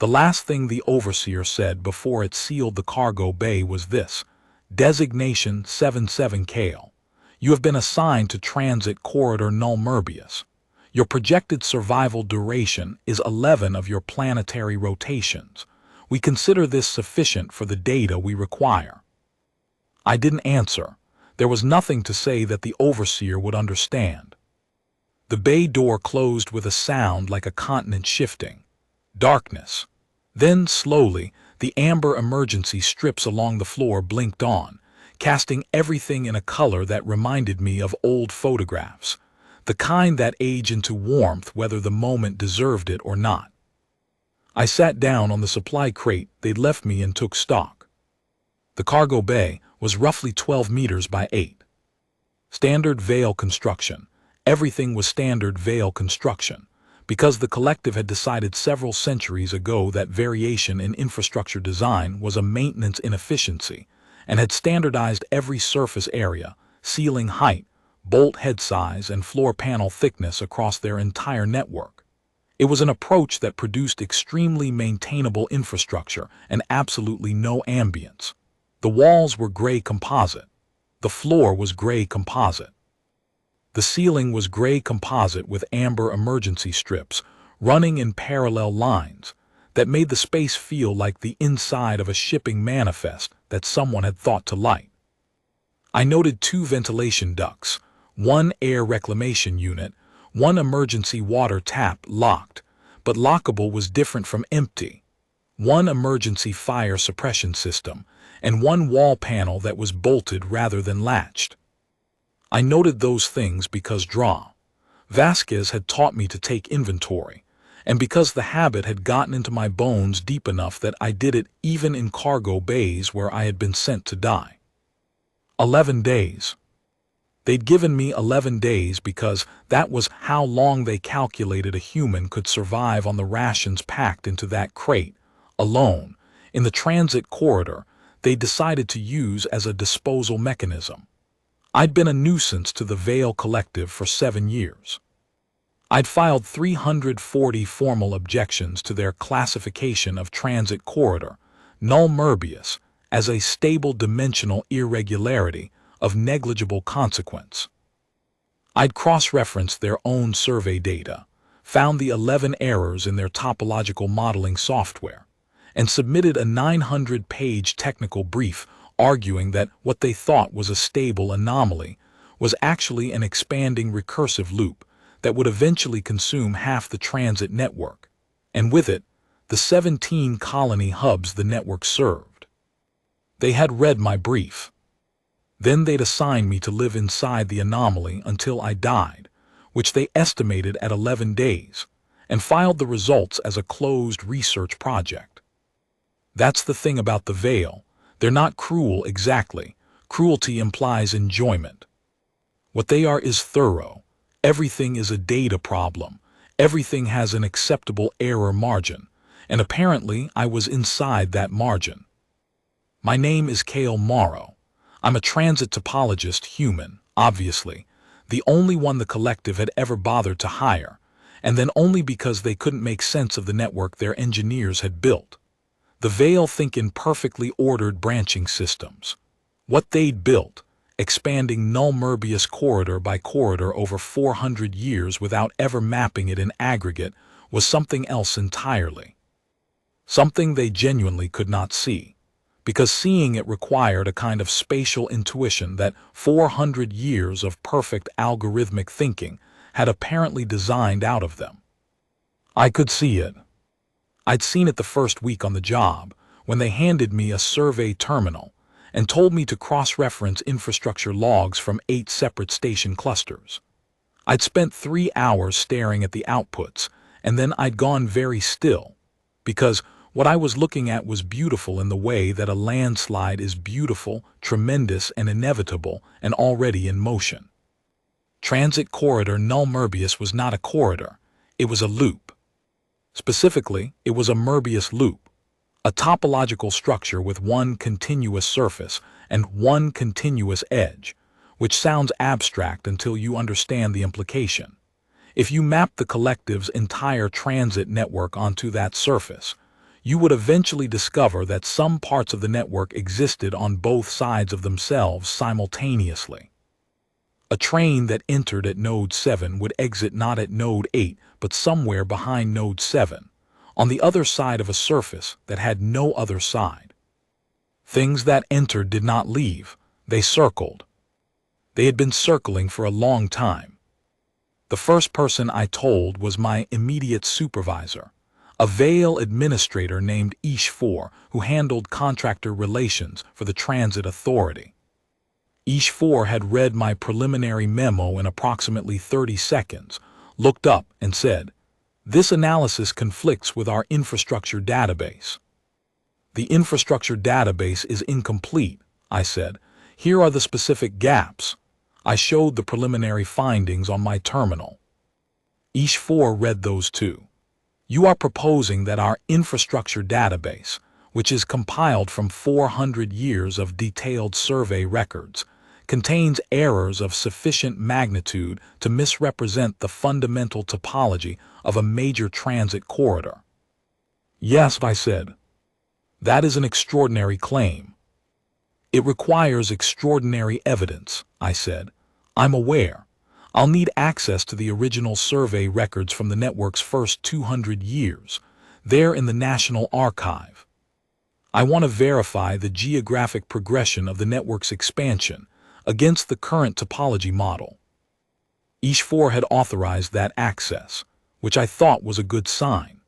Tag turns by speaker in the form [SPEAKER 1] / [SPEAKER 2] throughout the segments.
[SPEAKER 1] The last thing the overseer said before it sealed the cargo bay was this: Designation 77 Kale. You have been assigned to Transit Corridor Null Merbius. Your projected survival duration is 11 of your planetary rotations. We consider this sufficient for the data we require. I didn't answer. There was nothing to say that the overseer would understand. The bay door closed with a sound like a continent shifting. Darkness. Then, slowly, the amber emergency strips along the floor blinked on, casting everything in a color that reminded me of old photographs, the kind that age into warmth whether the moment deserved it or not. I sat down on the supply crate they'd left me and took stock. The cargo bay was roughly 12 meters by 8. Standard veil construction. Everything was standard veil construction, because the collective had decided several centuries ago that variation in infrastructure design was a maintenance inefficiency, and had standardized every surface area, ceiling height, bolt head size, and floor panel thickness across their entire network. It was an approach that produced extremely maintainable infrastructure and absolutely no ambience. The walls were gray composite. The floor was gray composite. The ceiling was gray composite with amber emergency strips running in parallel lines that made the space feel like the inside of a shipping manifest that someone had thought to light. I noted 2 ventilation ducts, 1 air reclamation unit, 1 emergency water tap locked, but lockable was different from empty, 1 emergency fire suppression system, and 1 wall panel that was bolted rather than latched. I noted those things because Vasquez had taught me to take inventory, and because the habit had gotten into my bones deep enough that I did it even in cargo bays where I had been sent to die. 11 days. They'd given me 11 days because that was how long they calculated a human could survive on the rations packed into that crate, alone, in the transit corridor they decided to use as a disposal mechanism. I'd been a nuisance to the Veil Collective for 7 years. I'd filed 340 formal objections to their classification of transit corridor, Null Merbius, as a stable dimensional irregularity of negligible consequence. I'd cross-referenced their own survey data, found the 11 errors in their topological modeling software, and submitted a 900-page technical brief arguing that what they thought was a stable anomaly was actually an expanding recursive loop that would eventually consume half the transit network, and with it, the 17 colony hubs the network served. They had read my brief. Then they'd assigned me to live inside the anomaly until I died, which they estimated at 11 days, and filed the results as a closed research project. That's the thing about the Veil. They're not cruel exactly. Cruelty implies enjoyment. What they are is thorough. Everything is a data problem. Everything has an acceptable error margin, and apparently I was inside that margin. My name is Kale Morrow. I'm a transit topologist human, obviously, the only one the collective had ever bothered to hire, and then only because they couldn't make sense of the network their engineers had built. The Veil think in perfectly ordered branching systems. What they'd built, expanding Null Merbius corridor by corridor over 400 years without ever mapping it in aggregate, was something else entirely. Something they genuinely could not see, because seeing it required a kind of spatial intuition that 400 years of perfect algorithmic thinking had apparently designed out of them. I could see it. I'd seen it the first week on the job, when they handed me a survey terminal and told me to cross-reference infrastructure logs from 8 separate station clusters. I'd spent 3 hours staring at the outputs, and then I'd gone very still, because what I was looking at was beautiful in the way that a landslide is beautiful, tremendous, and inevitable, and already in motion. Transit corridor Null Merbius was not a corridor, it was a loop. Specifically, it was a Merbius loop, a topological structure with 1 continuous surface and 1 continuous edge, which sounds abstract until you understand the implication. If you map the collective's entire transit network onto that surface, you would eventually discover that some parts of the network existed on both sides of themselves simultaneously. A train that entered at node 7 would exit not at node 8, but somewhere behind node 7, on the other side of a surface that had no other side. Things that entered did not leave, they circled. They had been circling for a long time. The first person I told was my immediate supervisor, a Vale administrator named HFY, who handled contractor relations for the Transit Authority. HFY had read my preliminary memo in approximately 30 seconds, looked up and said, "This analysis conflicts with our infrastructure database." "The infrastructure database is incomplete," I said. "Here are the specific gaps." I showed the preliminary findings on my terminal. HFY read those too. "You are proposing that our infrastructure database, which is compiled from 400 years of detailed survey records, contains errors of sufficient magnitude to misrepresent the fundamental topology of a major transit corridor." "Yes," I said. "That is an extraordinary claim." "It requires extraordinary evidence," I said. "I'm aware. I'll need access to the original survey records from the network's first 200 years. They're in the National Archive. I want to verify the geographic progression of the network's expansion against the current topology model." HFY had authorized that access, which I thought was a good sign.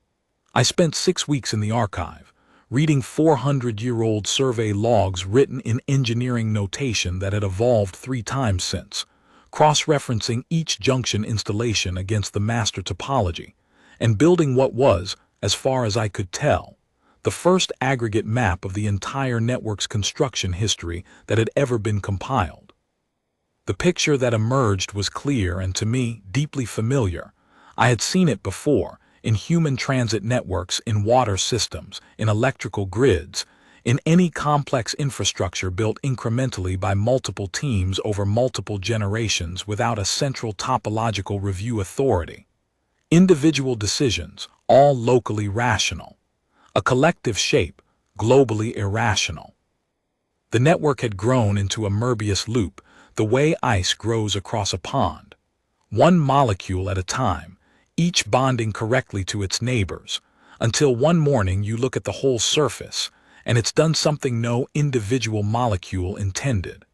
[SPEAKER 1] I spent 6 weeks in the archive, reading 400-year-old survey logs written in engineering notation that had evolved 3 times since, cross-referencing each junction installation against the master topology, and building what was, as far as I could tell, the first aggregate map of the entire network's construction history that had ever been compiled. The picture that emerged was clear and, to me, deeply familiar. I had seen it before, in human transit networks, in water systems, in electrical grids, in any complex infrastructure built incrementally by multiple teams over multiple generations without a central topological review authority. Individual decisions, all locally rational. A collective shape, globally irrational. The network had grown into a Möbius loop, the way ice grows across a pond. One molecule at a time, each bonding correctly to its neighbors, until one morning you look at the whole surface, and it's done something no individual molecule intended.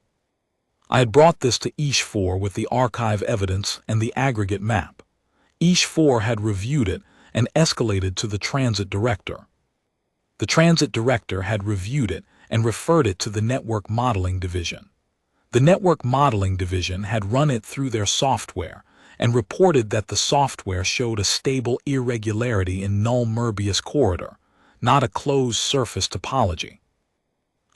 [SPEAKER 1] I had brought this to HFY with the archive evidence and the aggregate map. HFY had reviewed it and escalated to the transit director. The transit director had reviewed it and referred it to the network modeling division. The network modeling division had run it through their software and reported that the software showed a stable irregularity in null Möbius corridor, not a closed surface topology.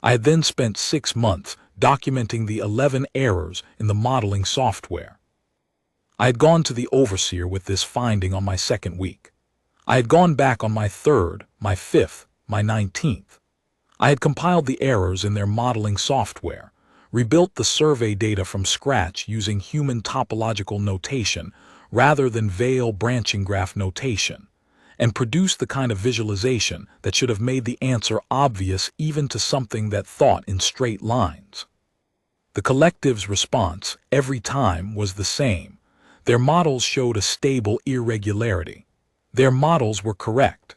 [SPEAKER 1] I had then spent 6 months documenting the 11 errors in the modeling software. I had gone to the overseer with this finding on my 2nd week. I had gone back on my 3rd, my 5th, my 19th. I had compiled the errors in their modeling software, rebuilt the survey data from scratch using human topological notation rather than Vale branching graph notation, and produced the kind of visualization that should have made the answer obvious even to something that thought in straight lines. The collective's response, every time, was the same. Their models showed a stable irregularity. Their models were correct.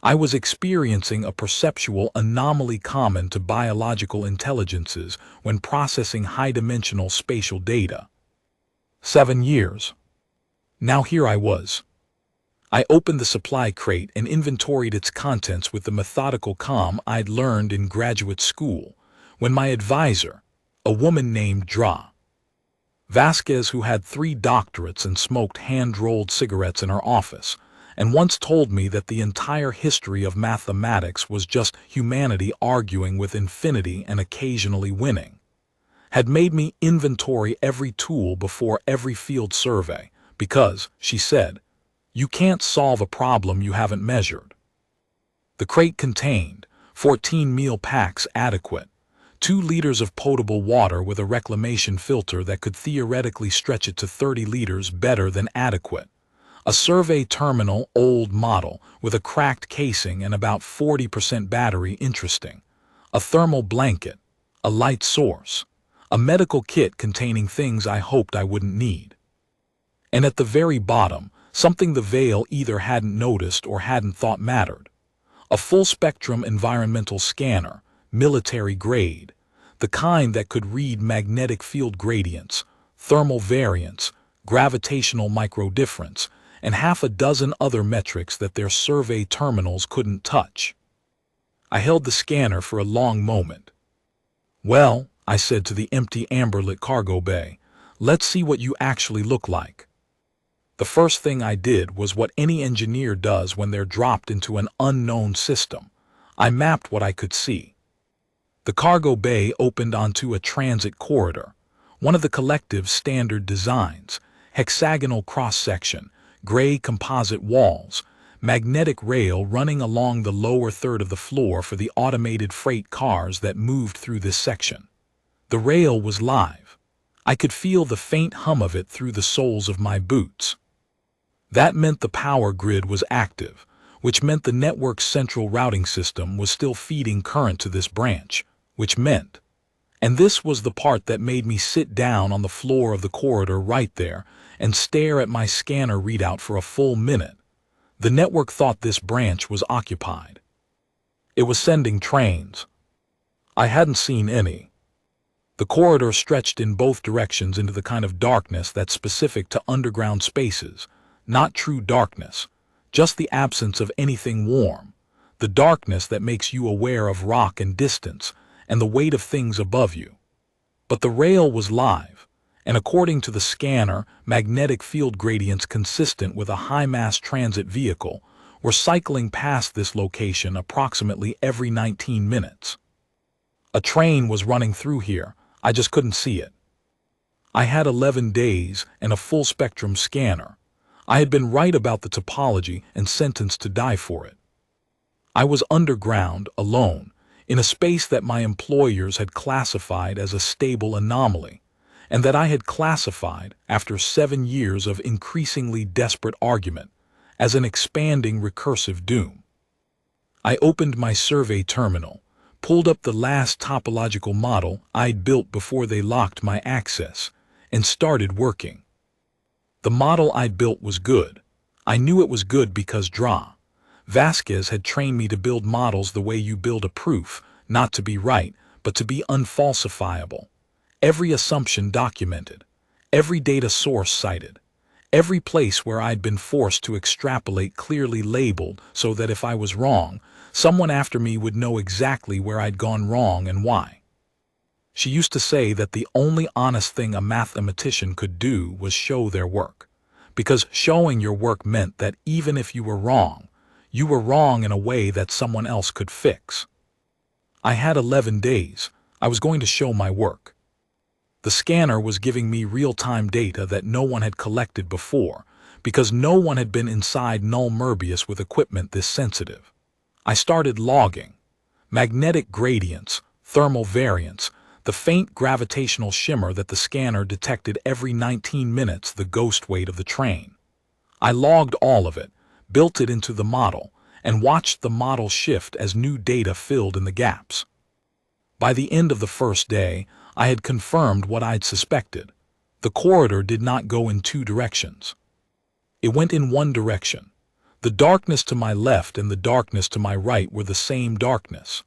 [SPEAKER 1] I was experiencing a perceptual anomaly common to biological intelligences when processing high-dimensional spatial data. 7 years. Now here I was. I opened the supply crate and inventoried its contents with the methodical calm I'd learned in graduate school, when my advisor, a woman named Dra. Vasquez, who had 3 doctorates and smoked hand-rolled cigarettes in her office, and once told me that the entire history of mathematics was just humanity arguing with infinity and occasionally winning, had made me inventory every tool before every field survey, because, she said, you can't solve a problem you haven't measured. The crate contained 14 meal packs adequate, 2 liters of potable water with a reclamation filter that could theoretically stretch it to 30 liters better than adequate, A survey terminal, old model, with a cracked casing and about 40% battery, interesting. A thermal blanket, a light source, a medical kit containing things I hoped I wouldn't need. And at the very bottom, something the Veil either hadn't noticed or hadn't thought mattered. A full-spectrum environmental scanner, military grade, the kind that could read magnetic field gradients, thermal variance, gravitational microdifference, and half a dozen other metrics that their survey terminals couldn't touch. I held the scanner for a long moment. "Well," I said to the empty amber-lit cargo bay, "let's see what you actually look like." The first thing I did was what any engineer does when they're dropped into an unknown system. I mapped what I could see. The cargo bay opened onto a transit corridor, one of the collective's standard designs: hexagonal cross-section, gray composite walls, magnetic rail running along the lower third of the floor for the automated freight cars that moved through this section. The rail was live. I could feel the faint hum of it through the soles of my boots. That meant the power grid was active, which meant the network's central routing system was still feeding current to this branch, which meant, and this was the part that made me sit down on the floor of the corridor right there and stare at my scanner readout for a full minute, the network thought this branch was occupied. It was sending trains. I hadn't seen any. The corridor stretched in both directions into the kind of darkness that's specific to underground spaces. Not true darkness, just the absence of anything warm, the darkness that makes you aware of rock and distance and the weight of things above you. But the rail was live, and according to the scanner, magnetic field gradients consistent with a high-mass transit vehicle were cycling past this location approximately every 19 minutes. A train was running through here, I just couldn't see it. I had 11 days and a full-spectrum scanner. I had been right about the topology and sentenced to die for it. I was underground, alone, in a space that my employers had classified as a stable anomaly, and that I had classified, after 7 years of increasingly desperate argument, as an expanding recursive doom. I opened my survey terminal, pulled up the last topological model I'd built before they locked my access, and started working. The model I'd built was good. I knew it was good because Vasquez had trained me to build models the way you build a proof, not to be right, but to be unfalsifiable. Every assumption documented, every data source cited, every place where I'd been forced to extrapolate clearly labeled so that if I was wrong, someone after me would know exactly where I'd gone wrong and why. She used to say that the only honest thing a mathematician could do was show their work, because showing your work meant that even if you were wrong in a way that someone else could fix. I had 11 days. I was going to show my work. The scanner was giving me real-time data that no one had collected before, because no one had been inside null Möbius with equipment this sensitive. I started logging. Magnetic gradients, thermal variance, the faint gravitational shimmer that the scanner detected every 19 minutes, the ghost weight of the train. I logged all of it, built it into the model, and watched the model shift as new data filled in the gaps. By the end of the first day, I had confirmed what I'd suspected. The corridor did not go in two directions. It went in one direction. The darkness to my left and the darkness to my right were the same darkness.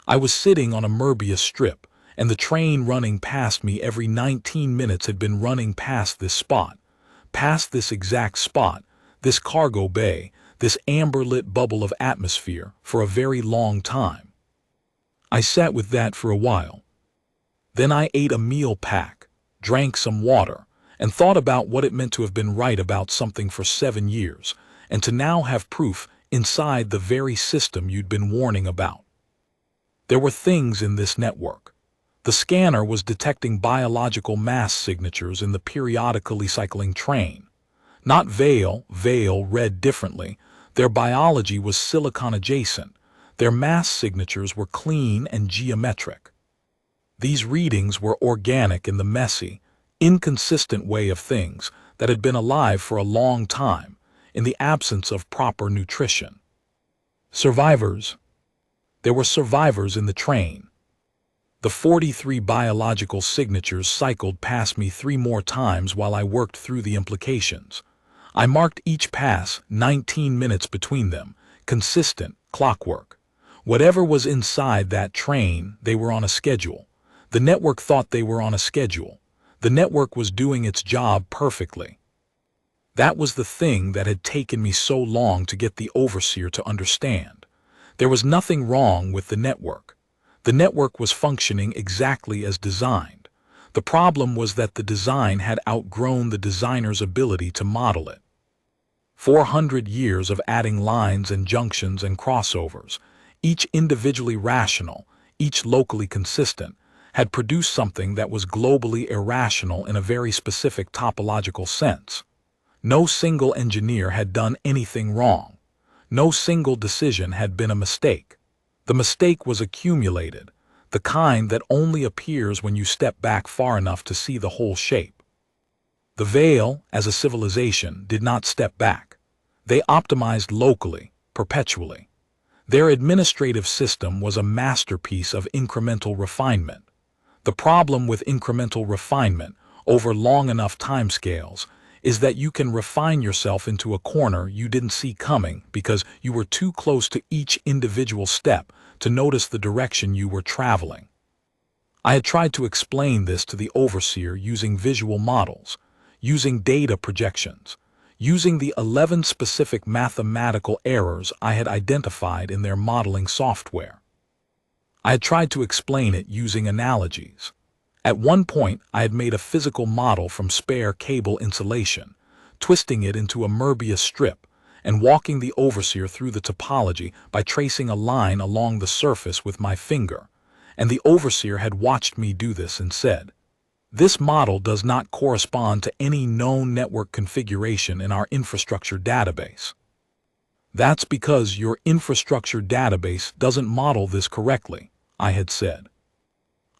[SPEAKER 1] I was sitting on a Möbius strip, and the train running past me every 19 minutes had been running past this spot, past this exact spot, this cargo bay, this amber-lit bubble of atmosphere, for a very long time. I sat with that for a while. Then I ate a meal pack, drank some water, and thought about what it meant to have been right about something for 7 years, and to now have proof inside the very system you'd been warning about. There were things in this network. The scanner was detecting biological mass signatures in the periodically cycling train. Not Veil read differently. Their biology was silicon adjacent. Their mass signatures were clean and geometric. These readings were organic in the messy, inconsistent way of things that had been alive for a long time, in the absence of proper nutrition. Survivors. There were survivors in the train. The 43 biological signatures cycled past me 3 more times while I worked through the implications. I marked each pass, 19 minutes between them, consistent, clockwork. Whatever was inside that train, they were on a schedule. The network thought they were on a schedule. The network was doing its job perfectly. That was the thing that had taken me so long to get the overseer to understand. There was nothing wrong with the network. The network was functioning exactly as designed. The problem was that the design had outgrown the designer's ability to model it. 400 years of adding lines and junctions and crossovers, each individually rational, each locally consistent, had produced something that was globally irrational in a very specific topological sense. No single engineer had done anything wrong. No single decision had been a mistake. The mistake was accumulated, the kind that only appears when you step back far enough to see the whole shape. The Veil, as a civilization, did not step back. They optimized locally, perpetually. Their administrative system was a masterpiece of incremental refinement. The problem with incremental refinement over long enough timescales is that you can refine yourself into a corner you didn't see coming because you were too close to each individual step to notice the direction you were traveling. I had tried to explain this to the overseer using visual models, using data projections, using the 11 specific mathematical errors I had identified in their modeling software. I had tried to explain it using analogies. At one point, I had made a physical model from spare cable insulation, twisting it into a Möbius strip, and walking the overseer through the topology by tracing a line along the surface with my finger, and the overseer had watched me do this and said, "This model does not correspond to any known network configuration in our infrastructure database." "That's because your infrastructure database doesn't model this correctly," I had said.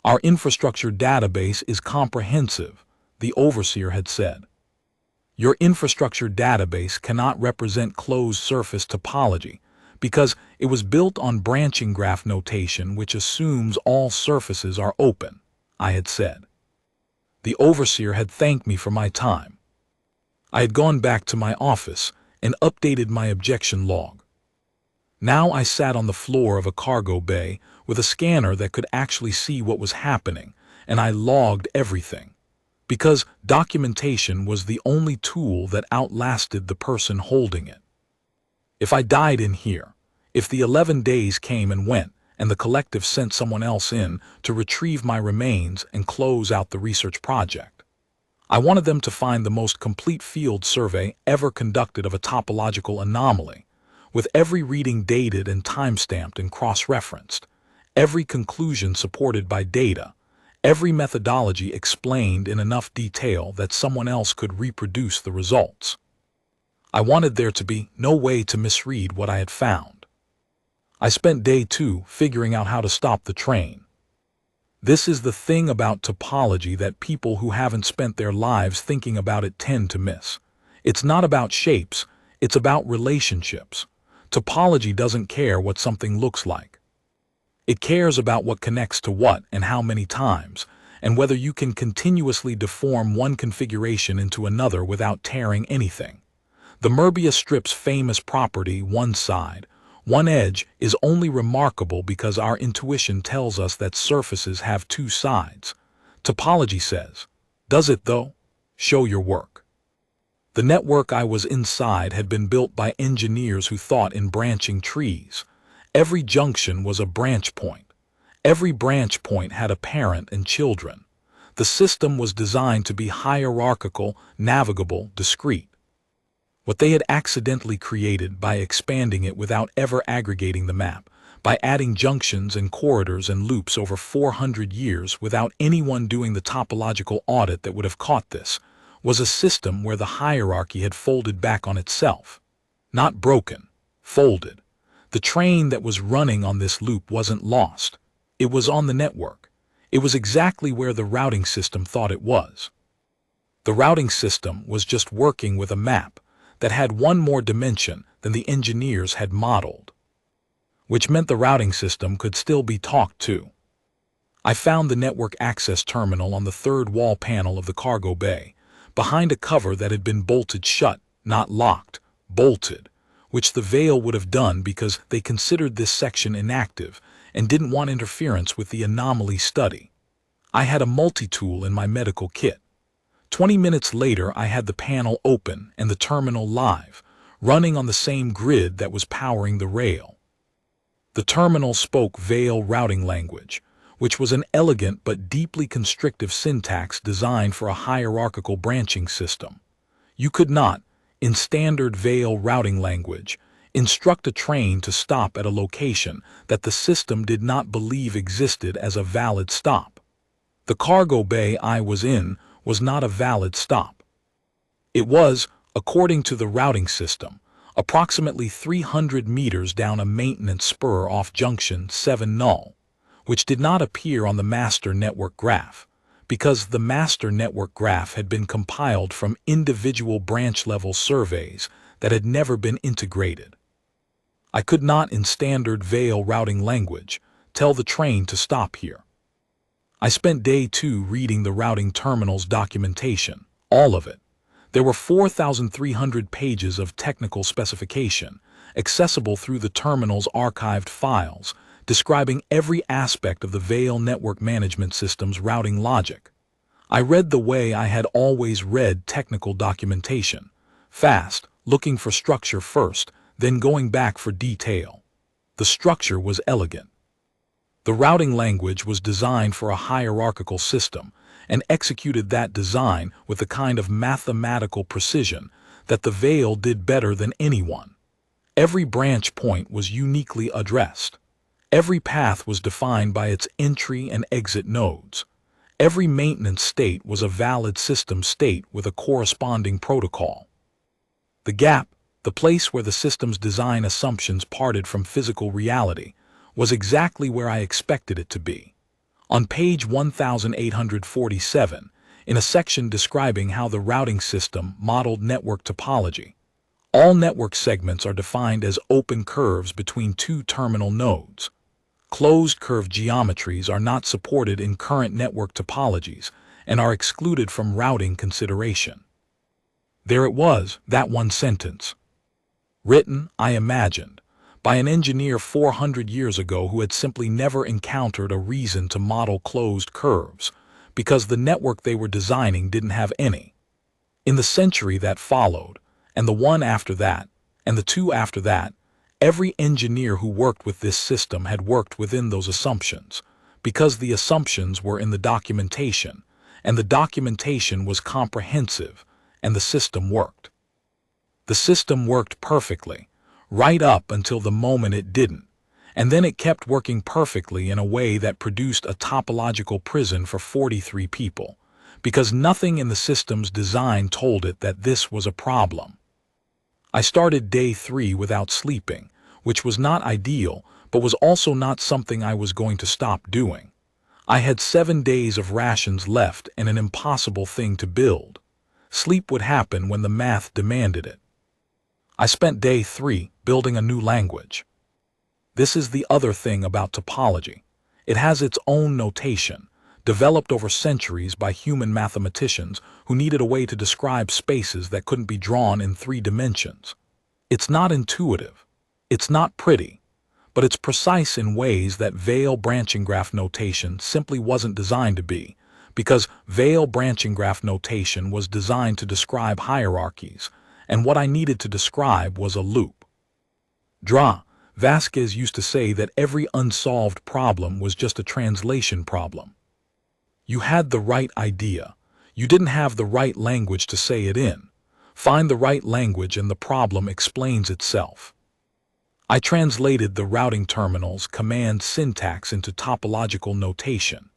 [SPEAKER 1] "Our infrastructure database is comprehensive," the overseer had said. "Your infrastructure database cannot represent closed surface topology because it was built on branching graph notation which assumes all surfaces are open," I had said. The overseer had thanked me for my time. I had gone back to my office and updated my objection log. Now I sat on the floor of a cargo bay with a scanner that could actually see what was happening, and I logged everything. Because documentation was the only tool that outlasted the person holding it. If I died in here, if the 11 days came and went, and the collective sent someone else in to retrieve my remains and close out the research project, I wanted them to find the most complete field survey ever conducted of a topological anomaly, with every reading dated and timestamped and cross-referenced, every conclusion supported by data, every methodology explained in enough detail that someone else could reproduce the results. I wanted there to be no way to misread what I had found. I spent day 2 figuring out how to stop the train. This is the thing about topology that people who haven't spent their lives thinking about it tend to miss. It's not about shapes, it's about relationships. Topology doesn't care what something looks like. It cares about what connects to what and how many times, and whether you can continuously deform one configuration into another without tearing anything. The Möbius strip's famous property, one side, one edge, is only remarkable because our intuition tells us that surfaces have 2 sides. Topology says, "Does it though? Show your work." The network I was inside had been built by engineers who thought in branching trees. Every junction was a branch point. Every branch point had a parent and children. The system was designed to be hierarchical, navigable, discrete. What they had accidentally created by expanding it without ever aggregating the map, by adding junctions and corridors and loops over 400 years without anyone doing the topological audit that would have caught this, was a system where the hierarchy had folded back on itself. Not broken, folded. The train that was running on this loop wasn't lost. It was on the network. It was exactly where the routing system thought it was. The routing system was just working with a map that had one more dimension than the engineers had modeled, which meant the routing system could still be talked to. I found the network access terminal on the third wall panel of the cargo bay, behind a cover that had been bolted shut, not locked, bolted, which the Veil would have done because they considered this section inactive and didn't want interference with the anomaly study. I had a multi-tool in my medical kit. 20 minutes later, I had the panel open and the terminal live, running on the same grid that was powering the rail. The terminal spoke Veil routing language, which was an elegant but deeply constrictive syntax designed for a hierarchical branching system. You could not, in standard Veil routing language, instruct a train to stop at a location that the system did not believe existed as a valid stop. The cargo bay I was in was not a valid stop. It was, according to the routing system, approximately 300 meters down a maintenance spur off junction 7 null, which did not appear on the master network graph, because the master network graph had been compiled from individual branch-level surveys that had never been integrated. I could not, in standard Veil routing language, tell the train to stop here. I spent day 2 reading the routing terminal's documentation, all of it. There were 4,300 pages of technical specification, accessible through the terminal's archived files, describing every aspect of the Veil network management system's routing logic. I read the way I had always read technical documentation, fast, looking for structure first, then going back for detail. The structure was elegant. The routing language was designed for a hierarchical system and executed that design with the kind of mathematical precision that the Veil did better than anyone. Every branch point was uniquely addressed. Every path was defined by its entry and exit nodes. Every maintenance state was a valid system state with a corresponding protocol. The gap, the place where the system's design assumptions parted from physical reality, was exactly where I expected it to be. On page 1847, in a section describing how the routing system modeled network topology, all network segments are defined as open curves between two terminal nodes. Closed curve geometries are not supported in current network topologies and are excluded from routing consideration. There it was, that one sentence. Written, I imagined, by an engineer 400 years ago who had simply never encountered a reason to model closed curves, because the network they were designing didn't have any. In the century that followed, and the one after that, and the two after that, every engineer who worked with this system had worked within those assumptions, because the assumptions were in the documentation, and the documentation was comprehensive, and the system worked. The system worked perfectly, right up until the moment it didn't, and then it kept working perfectly in a way that produced a topological prison for 43 people, because nothing in the system's design told it that this was a problem. I started day 3 without sleeping, which was not ideal, but was also not something I was going to stop doing. I had 7 days of rations left and an impossible thing to build. Sleep would happen when the math demanded it. I spent day 3 building a new language. This is the other thing about topology. It has its own notation, developed over centuries by human mathematicians who needed a way to describe spaces that couldn't be drawn in 3 dimensions. It's not intuitive. It's not pretty, but it's precise in ways that Veil branching graph notation simply wasn't designed to be, because Veil branching graph notation was designed to describe hierarchies, and what I needed to describe was a loop. Vasquez used to say that every unsolved problem was just a translation problem. You had the right idea. You didn't have the right language to say it in. Find the right language and the problem explains itself. I translated the routing terminal's command syntax into topological notation,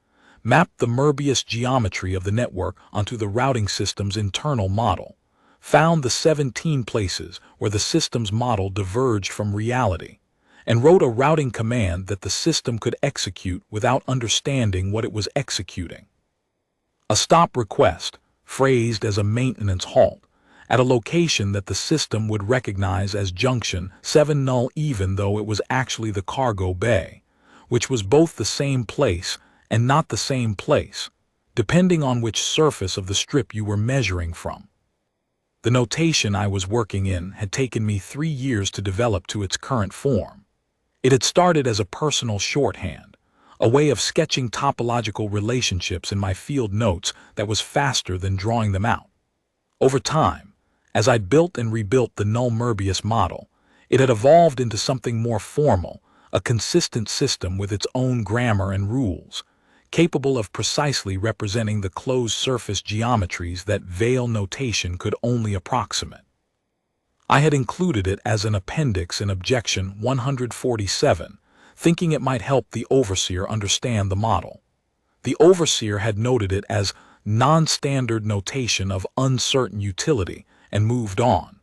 [SPEAKER 1] mapped the Möbius geometry of the network onto the routing system's internal model, found the 17 places where the system's model diverged from reality, and wrote a routing command that the system could execute without understanding what it was executing. A stop request, phrased as a maintenance halt, at a location that the system would recognize as Junction 7 null even though it was actually the cargo bay, which was both the same place and not the same place, depending on which surface of the strip you were measuring from. The notation I was working in had taken me 3 years to develop to its current form. It had started as a personal shorthand, a way of sketching topological relationships in my field notes that was faster than drawing them out. Over time, as I'd built and rebuilt the null Möbius model, it had evolved into something more formal, a consistent system with its own grammar and rules, capable of precisely representing the closed surface geometries that veil notation could only approximate. I had included it as an appendix in Objection 147, thinking it might help the overseer understand the model. The overseer had noted it as non-standard notation of uncertain utility and moved on.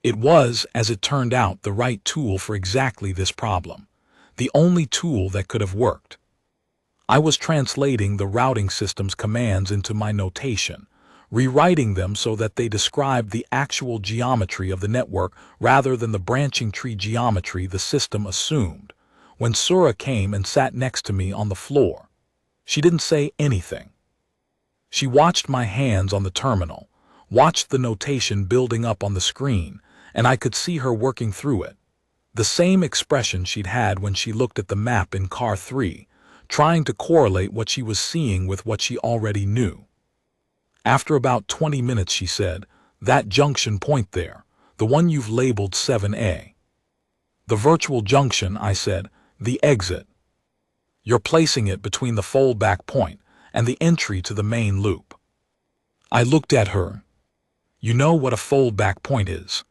[SPEAKER 1] It was, as it turned out, the right tool for exactly this problem, the only tool that could have worked. I was translating the routing system's commands into my notation, rewriting them so that they described the actual geometry of the network rather than the branching tree geometry the system assumed. When Sura came and sat next to me on the floor, she didn't say anything. She watched my hands on the terminal, watched the notation building up on the screen, and I could see her working through it. The same expression she'd had when she looked at the map in Car 3, trying to correlate what she was seeing with what she already knew. After about 20 minutes, she said, "That junction point there, the one you've labeled 7A. The virtual junction," I said, "the exit. You're placing it between the foldback point and the entry to the main loop." I looked at her. "You know what a foldback point is?"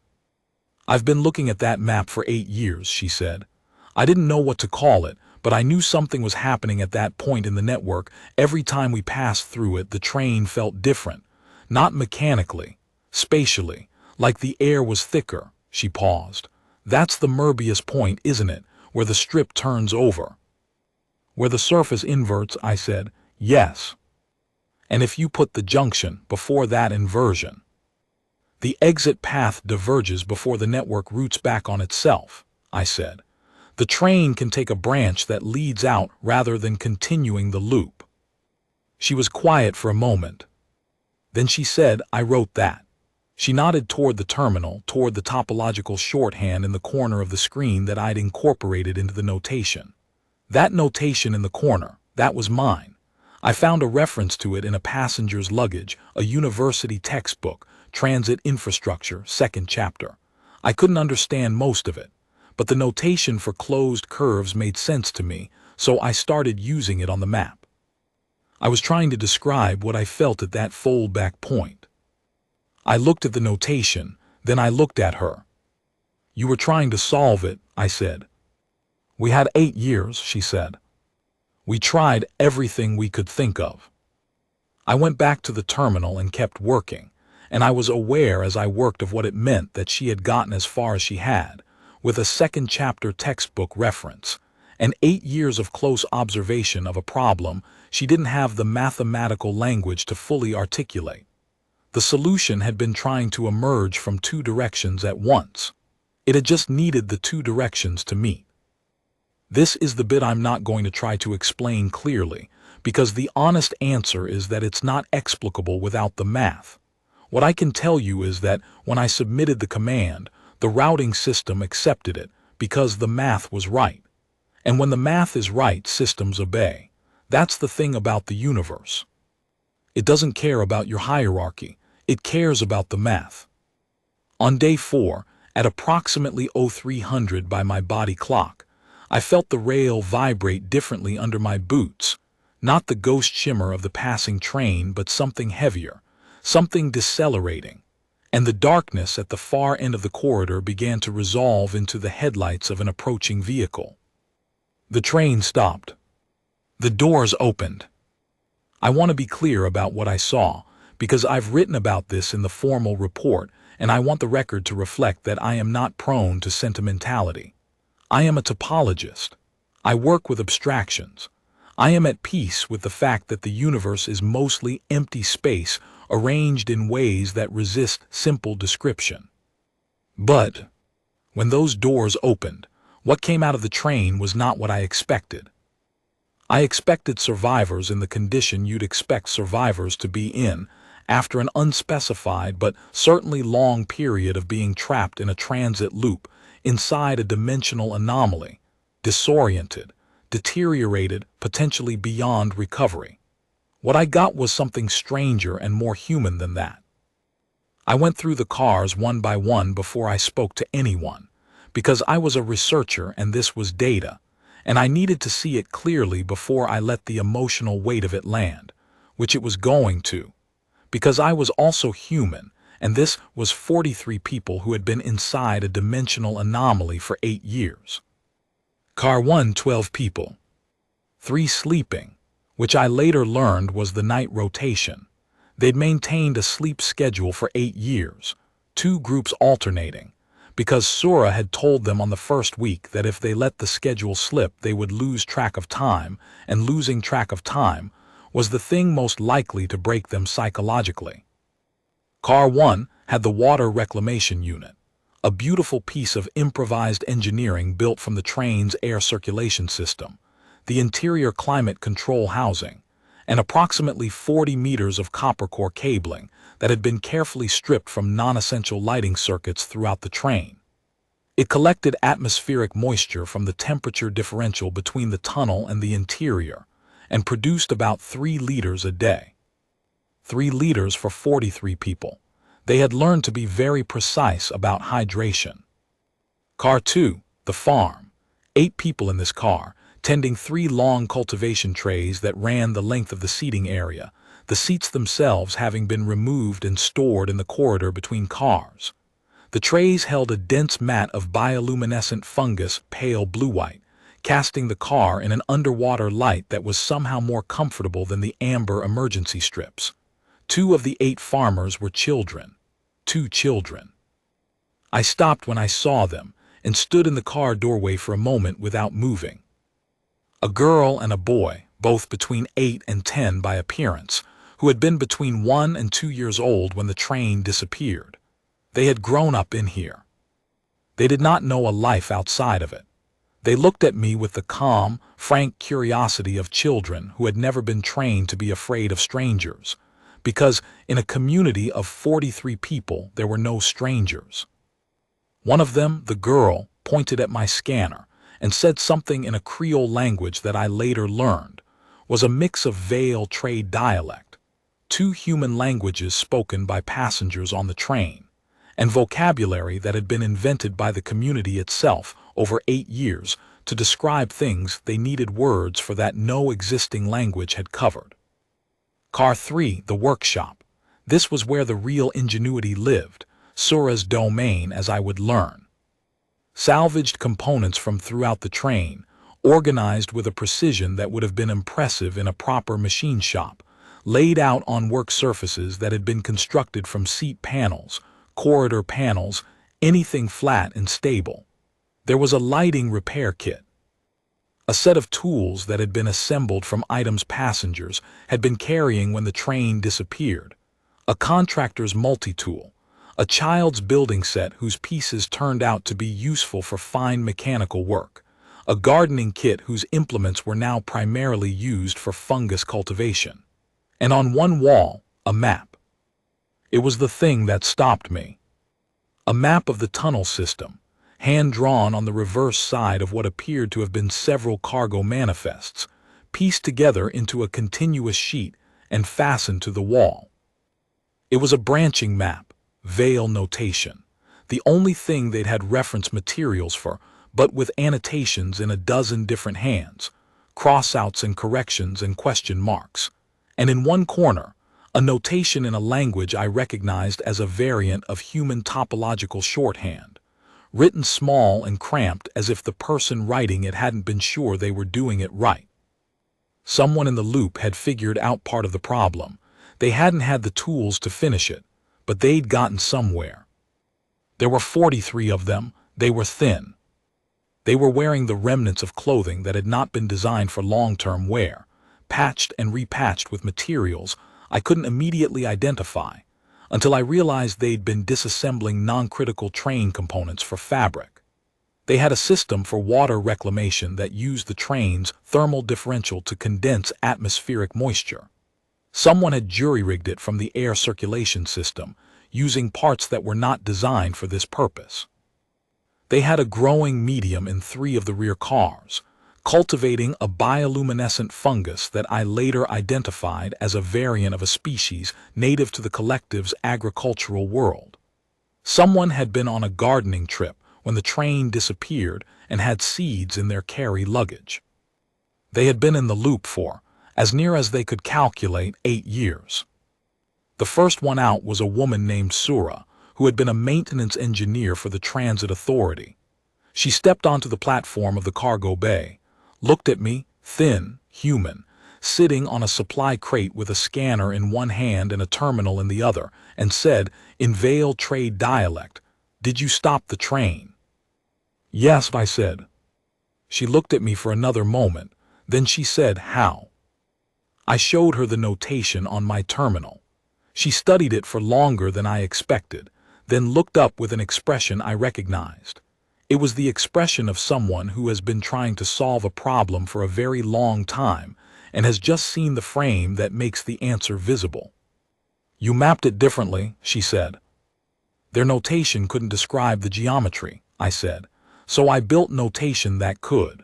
[SPEAKER 1] "I've been looking at that map for 8 years, she said. "I didn't know what to call it, but I knew something was happening at that point in the network. Every time we passed through it, the train felt different. Not mechanically, spatially, like the air was thicker." She paused. "That's the Möbius point, isn't it, where the strip turns over?" "Where the surface inverts," I said. "Yes. And if you put the junction before that inversion, the exit path diverges before the network roots back on itself," I said. "The train can take a branch that leads out rather than continuing the loop." She was quiet for a moment. Then she said, "I wrote that." She nodded toward the terminal, toward the topological shorthand in the corner of the screen that I'd incorporated into the notation. "That notation in the corner, that was mine. I found a reference to it in a passenger's luggage, a university textbook, Transit Infrastructure, 2nd chapter. I couldn't understand most of it, but the notation for closed curves made sense to me, so I started using it on the map. I was trying to describe what I felt at that foldback point. I looked at the notation, then I looked at her. "You were trying to solve it," I said. "We had 8 years, she said. "We tried everything we could think of." I went back to the terminal and kept working, and I was aware as I worked of what it meant that she had gotten as far as she had, with a 2nd chapter textbook reference, and 8 years of close observation of a problem she didn't have the mathematical language to fully articulate. The solution had been trying to emerge from 2 directions at once. It had just needed the 2 directions to meet. This is the bit I'm not going to try to explain clearly, because the honest answer is that it's not explicable without the math. What I can tell you is that when I submitted the command, the routing system accepted it because the math was right. And when the math is right, systems obey. That's the thing about the universe. It doesn't care about your hierarchy. It cares about the math. On day 4, at approximately 0300 by my body clock, I felt the rail vibrate differently under my boots, not the ghost shimmer of the passing train, but something heavier, something decelerating, and the darkness at the far end of the corridor began to resolve into the headlights of an approaching vehicle. The train stopped. The doors opened. I want to be clear about what I saw, because I've written about this in the formal report, and I want the record to reflect that I am not prone to sentimentality. I am a topologist. I work with abstractions. I am at peace with the fact that the universe is mostly empty space arranged in ways that resist simple description. But when those doors opened, what came out of the train was not what I expected. I expected survivors in the condition you'd expect survivors to be in after an unspecified but certainly long period of being trapped in a transit loop inside a dimensional anomaly, disoriented, deteriorated, potentially beyond recovery. What I got was something stranger and more human than that. I went through the cars one by one before I spoke to anyone, because I was a researcher and this was data, and I needed to see it clearly before I let the emotional weight of it land, which it was going to, because I was also human, and this was 43 people who had been inside a dimensional anomaly for 8 years. Car 1, 12 people. 3 sleeping, which I later learned was the night rotation. They'd maintained a sleep schedule for 8 years, 2 groups alternating, because Sura had told them on the first week that if they let the schedule slip they would lose track of time, and losing track of time was the thing most likely to break them psychologically. Car 1 had the water reclamation unit, a beautiful piece of improvised engineering built from the train's air circulation system, the interior climate control housing, and approximately 40 meters of copper core cabling that had been carefully stripped from non-essential lighting circuits throughout the train. It collected atmospheric moisture from the temperature differential between the tunnel and the interior and produced about 3 liters a day. 3 liters for 43 people. They had learned to be very precise about hydration. Car 2, the farm. 8 people in this car, tending 3 long cultivation trays that ran the length of the seating area, the seats themselves having been removed and stored in the corridor between cars. The trays held a dense mat of bioluminescent fungus, pale blue-white, casting the car in an underwater light that was somehow more comfortable than the amber emergency strips. 2 of the 8 farmers were children. 2 children. I stopped when I saw them and stood in the car doorway for a moment without moving. A girl and a boy, both between 8 and 10 by appearance, who had been between 1 and 2 years old when the train disappeared. They had grown up in here. They did not know a life outside of it. They looked at me with the calm, frank curiosity of children who had never been trained to be afraid of strangers, because in a community of 43 people there were no strangers. One of them, the girl, pointed at my scanner and said something in a Creole language that I later learned was a mix of Vale trade dialect, 2 human languages spoken by passengers on the train, and vocabulary that had been invented by the community itself over 8 years to describe things they needed words for that no existing language had covered. Car 3, the workshop. This was where the real ingenuity lived, Sura's domain, as I would learn. Salvaged components from throughout the train, organized with a precision that would have been impressive in a proper machine shop, laid out on work surfaces that had been constructed from seat panels, corridor panels, anything flat and stable. There was a lighting repair kit. A set of tools that had been assembled from items passengers had been carrying when the train disappeared. A contractor's multi-tool. A child's building set whose pieces turned out to be useful for fine mechanical work. A gardening kit whose implements were now primarily used for fungus cultivation. And on one wall, a map. It was the thing that stopped me. A map of the tunnel system, hand-drawn on the reverse side of what appeared to have been several cargo manifests, pieced together into a continuous sheet and fastened to the wall. It was a branching map, Vale notation, the only thing they'd had reference materials for, but with annotations in a dozen different hands, cross-outs and corrections and question marks. And in one corner, a notation in a language I recognized as a variant of human topological shorthand, written small and cramped as if the person writing it hadn't been sure they were doing it right. Someone in the loop had figured out part of the problem. They hadn't had the tools to finish it, but they'd gotten somewhere. There were 43 of them. They were thin. They were wearing the remnants of clothing that had not been designed for long-term wear, patched and repatched with materials I couldn't immediately identify, until I realized they'd been disassembling non-critical train components for fabric. They had a system for water reclamation that used the train's thermal differential to condense atmospheric moisture. Someone had jury-rigged it from the air circulation system, using parts that were not designed for this purpose. They had a growing medium in 3 of the rear cars, cultivating a bioluminescent fungus that I later identified as a variant of a species native to the collective's agricultural world. Someone had been on a gardening trip when the train disappeared and had seeds in their carry luggage. They had been in the loop for, as near as they could calculate, 8 years. The first one out was a woman named Sura, who had been a maintenance engineer for the Transit Authority. She stepped onto the platform of the cargo bay, looked at me, thin, human, sitting on a supply crate with a scanner in one hand and a terminal in the other, and said, in veiled trade dialect, "Did you stop the train?" "Yes," I said. She looked at me for another moment, then she said, "How?" I showed her the notation on my terminal. She studied it for longer than I expected, then looked up with an expression I recognized. It was the expression of someone who has been trying to solve a problem for a very long time and has just seen the frame that makes the answer visible. "You mapped it differently," she said. "Their notation couldn't describe the geometry," I said, "so I built notation that could."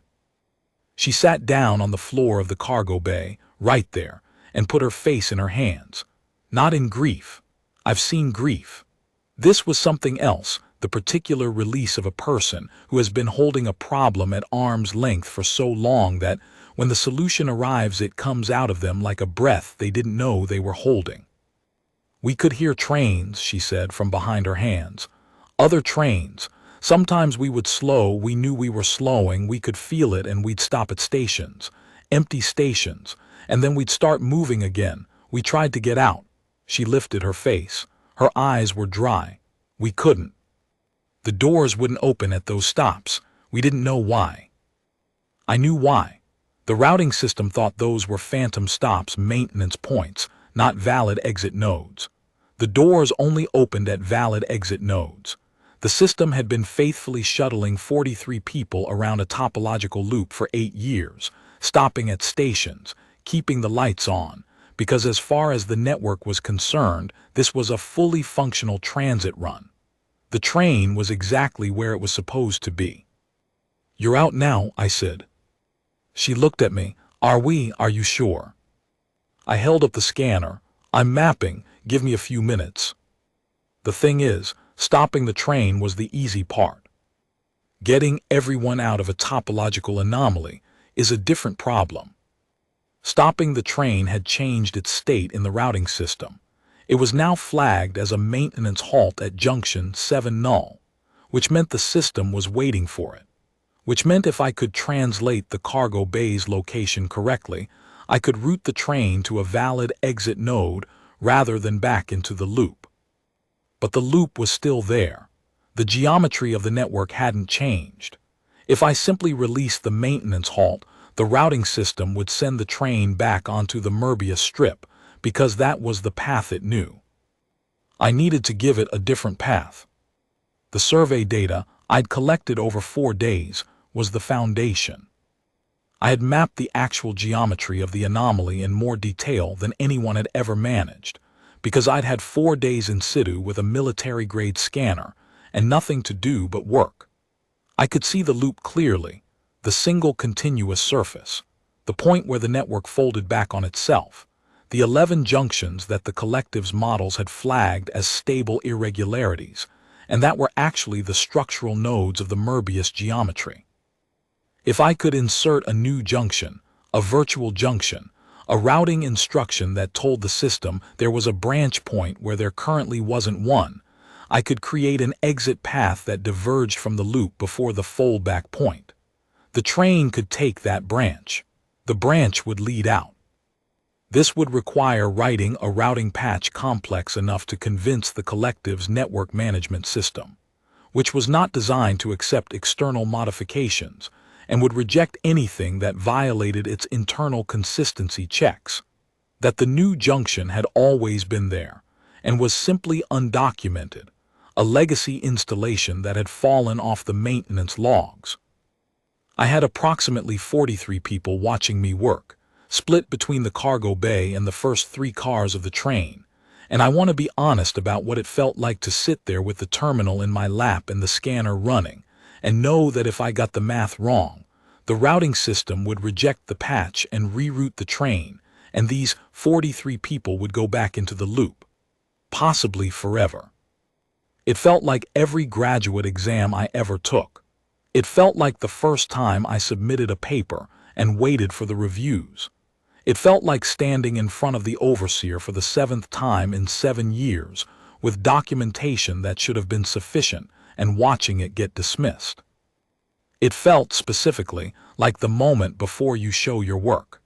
[SPEAKER 1] She sat down on the floor of the cargo bay, right there, and put her face in her hands. Not in grief. I've seen grief. This was something else, the particular release of a person who has been holding a problem at arm's length for so long that, when the solution arrives, it comes out of them like a breath they didn't know they were holding. "We could hear trains," she said from behind her hands. "Other trains. Sometimes we would slow, we knew we were slowing, we could feel it, and we'd stop at stations. Empty stations. And then we'd start moving again. We tried to get out." She lifted her face. Her eyes were dry. "We couldn't. The doors wouldn't open at those stops. We didn't know why." I knew why. The routing system thought those were phantom stops, maintenance points, not valid exit nodes. The doors only opened at valid exit nodes. The system had been faithfully shuttling 43 people around a topological loop for 8 years, stopping at stations, keeping the lights on, because as far as the network was concerned, this was a fully functional transit run. The train was exactly where it was supposed to be. "You're out now," I said. She looked at me. Are you sure?" I held up the scanner. "I'm mapping. Give me a few minutes." The thing is, stopping the train was the easy part. Getting everyone out of a topological anomaly is a different problem. Stopping the train had changed its state in the routing system. It was now flagged as a maintenance halt at junction 7 null, which meant the system was waiting for it. Which meant if I could translate the cargo bay's location correctly, I could route the train to a valid exit node rather than back into the loop. But the loop was still there. The geometry of the network hadn't changed. If I simply released the maintenance halt, the routing system would send the train back onto the Möbius strip, because that was the path it knew. I needed to give it a different path. The survey data I'd collected over 4 days was the foundation. I had mapped the actual geometry of the anomaly in more detail than anyone had ever managed, because I'd had 4 days in situ with a military-grade scanner and nothing to do but work. I could see the loop clearly, the single continuous surface, the point where the network folded back on itself, the 11 junctions that the collective's models had flagged as stable irregularities, and that were actually the structural nodes of the Möbius geometry. If I could insert a new junction, a virtual junction, a routing instruction that told the system there was a branch point where there currently wasn't one, I could create an exit path that diverged from the loop before the foldback point. The train could take that branch. The branch would lead out. This would require writing a routing patch complex enough to convince the collective's network management system, which was not designed to accept external modifications and would reject anything that violated its internal consistency checks. that the new junction had always been there and was simply undocumented, a legacy installation that had fallen off the maintenance logs. I had approximately 43 people watching me work, split between the cargo bay and the first 3 cars of the train, and I want to be honest about what it felt like to sit there with the terminal in my lap and the scanner running, and know that if I got the math wrong, the routing system would reject the patch and reroute the train, and these 43 people would go back into the loop, possibly forever. It felt like every graduate exam I ever took. It felt like the first time I submitted a paper and waited for the reviews. It felt like standing in front of the overseer for the 7th time in 7 years with documentation that should have been sufficient and watching it get dismissed. It felt, specifically, like the moment before you show your work,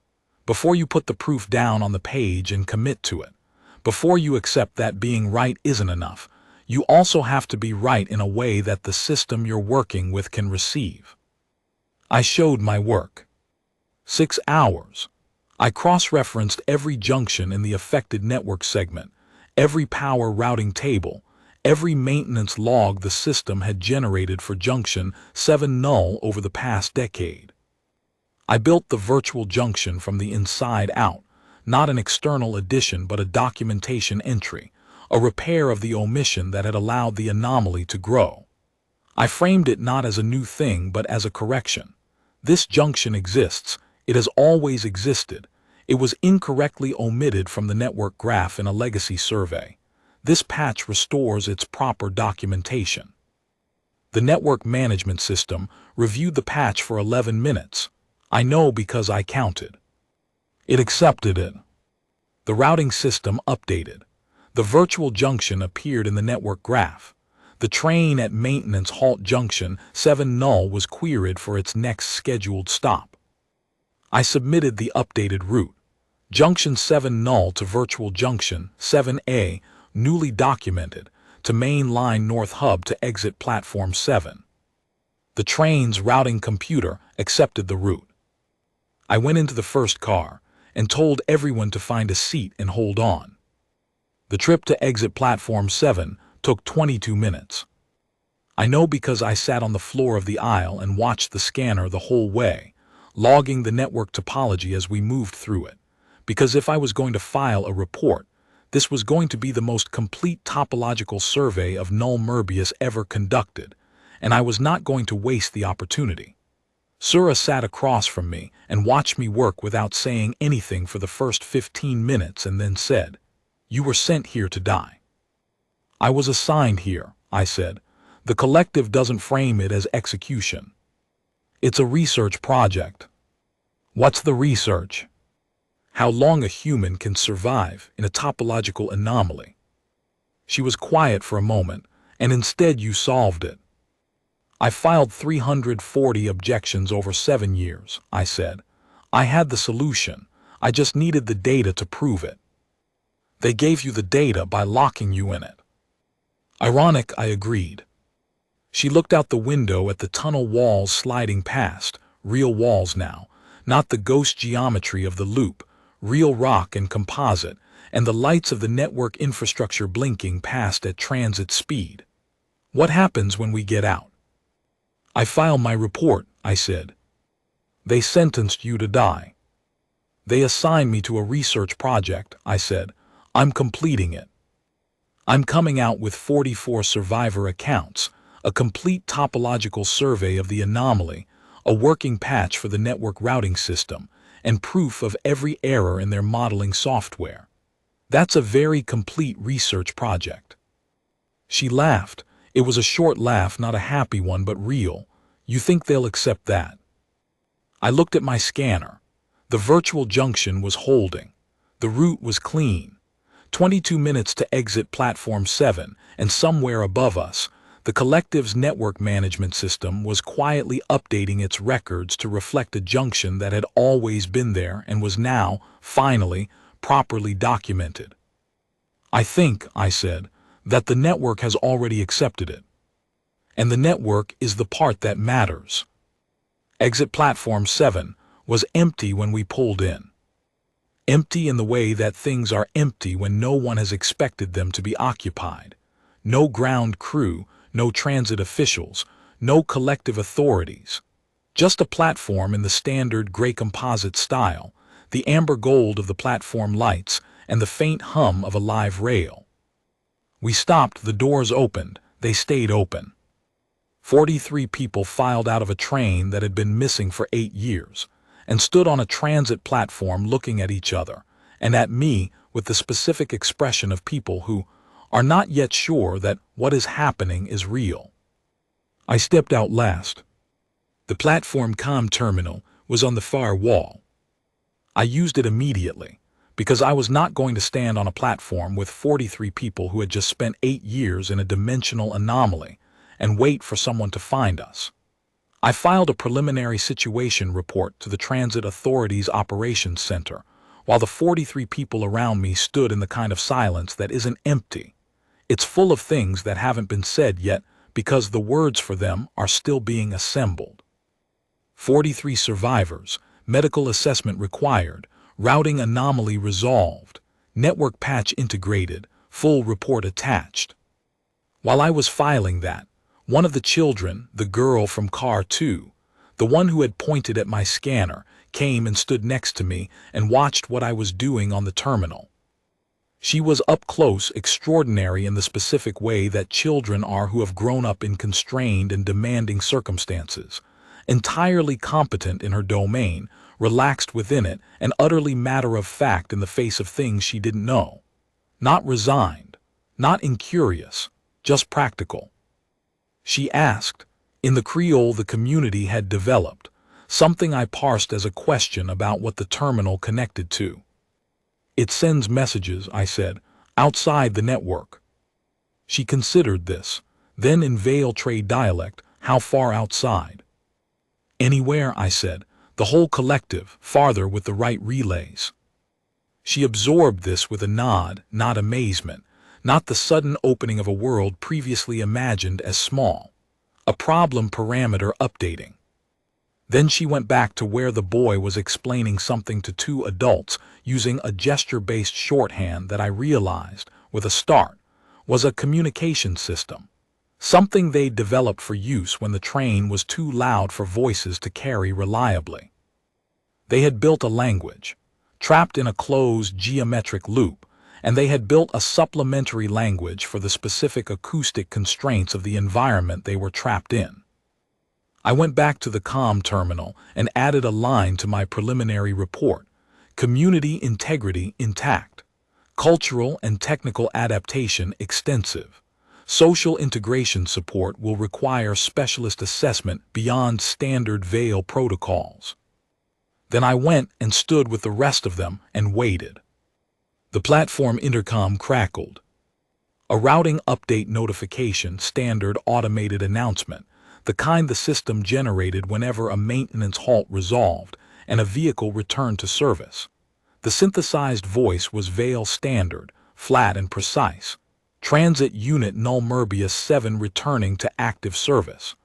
[SPEAKER 1] before you put the proof down on the page and commit to it, before you accept that being right isn't enough. You also have to be right in a way that the system you're working with can receive. I showed my work. 6 hours. I cross-referenced every junction in the affected network segment, every power routing table, every maintenance log the system had generated for junction 7 null over the past decade. I built the virtual junction from the inside out, not an external addition but a documentation entry, a repair of the omission that had allowed the anomaly to grow. I framed it not as a new thing but as a correction. This junction exists. It has always existed. It was incorrectly omitted from the network graph in a legacy survey. This patch restores its proper documentation. The network management system reviewed the patch for 11 minutes. I know because I counted. It accepted it. The routing system updated. The virtual junction appeared in the network graph. The train at maintenance halt junction 7 null was queried for its next scheduled stop. I submitted the updated route. Junction 7 null to virtual junction 7A, newly documented, to main line north hub to exit platform 7. The train's routing computer accepted the route. I went into the first car and told everyone to find a seat and hold on. The trip to exit platform 7 took 22 minutes. I know because I sat on the floor of the aisle and watched the scanner the whole way, logging the network topology as we moved through it, because if I was going to file a report, this was going to be the most complete topological survey of null Möbius ever conducted, and I was not going to waste the opportunity. Sura sat across from me and watched me work without saying anything for the first 15 minutes and then said, "You were sent here to die." "I was assigned here," I said. "The collective doesn't frame it as execution. It's a research project." "What's the research?" "How long a human can survive in a topological anomaly." She was quiet for a moment, and instead you solved it. "I filed 340 objections over 7 years," I said. "I had the solution. I just needed the data to prove it." "They gave you the data by locking you in it." "Ironic," I agreed. She looked out the window at the tunnel walls sliding past, real walls now, not the ghost geometry of the loop, real rock and composite, and the lights of the network infrastructure blinking past at transit speed. "What happens when we get out?" "I file my report," I said. "They sentenced you to die." "They assigned me to a research project," I said. "I'm completing it. I'm coming out with 44 survivor accounts, a complete topological survey of the anomaly, a working patch for the network routing system, and proof of every error in their modeling software. That's a very complete research project." She laughed. It was a short laugh, not a happy one, but real. "You think they'll accept that?" I looked at my scanner. The virtual junction was holding. The route was clean. 22 minutes to exit platform 7, and somewhere above us, the collective's network management system was quietly updating its records to reflect a junction that had always been there and was now, finally, properly documented. "I think," I said, "that the network has already accepted it. And the network is the part that matters." Exit platform 7 was empty when we pulled in. Empty in the way that things are empty when no one has expected them to be occupied. No ground crew, no transit officials, no collective authorities. Just a platform in the standard gray composite style, the amber gold of the platform lights, and the faint hum of a live rail. We stopped, the doors opened, they stayed open. 43 people filed out of a train that had been missing for 8 years, and stood on a transit platform looking at each other, and at me with the specific expression of people who are not yet sure that what is happening is real. I stepped out last. The platform comm terminal was on the far wall. I used it immediately, because I was not going to stand on a platform with 43 people who had just spent 8 years in a dimensional anomaly and wait for someone to find us. I filed a preliminary situation report to the Transit Authority's Operations Center, while the 43 people around me stood in the kind of silence that isn't empty. It's full of things that haven't been said yet because the words for them are still being assembled. 43 survivors, medical assessment required, routing anomaly resolved, network patch integrated, full report attached. While I was filing that, one of the children, the girl from Car 2, the one who had pointed at my scanner, came and stood next to me and watched what I was doing on the terminal. She was up close, extraordinary in the specific way that children are who have grown up in constrained and demanding circumstances, entirely competent in her domain, relaxed within it, and utterly matter-of-fact in the face of things she didn't know. Not resigned, not incurious, just practical. She asked, in the Creole the community had developed, something I parsed as a question about what the terminal connected to. It sends messages, I said, outside the network. She considered this, then in Veil Trade dialect, how far outside? Anywhere, I said, the whole collective, farther with the right relays. She absorbed this with a nod, not amazement, not the sudden opening of a world previously imagined as small. A problem parameter updating. Then she went back to where the boy was explaining something to 2 adults using a gesture-based shorthand that I realized, with a start, was a communication system. Something they'd developed for use when the train was too loud for voices to carry reliably. They had built a language, trapped in a closed geometric loop, and they had built a supplementary language for the specific acoustic constraints of the environment they were trapped in. I went back to the comm terminal and added a line to my preliminary report: community integrity intact, cultural and technical adaptation extensive. Social integration support will require specialist assessment beyond standard Veil protocols. Then I went and stood with the rest of them and waited. The platform intercom crackled. A routing update notification, standard automated announcement, the kind the system generated whenever a maintenance halt resolved and a vehicle returned to service. The synthesized voice was Veil standard, flat and precise. Transit Unit Null Merbius 7 returning to active service.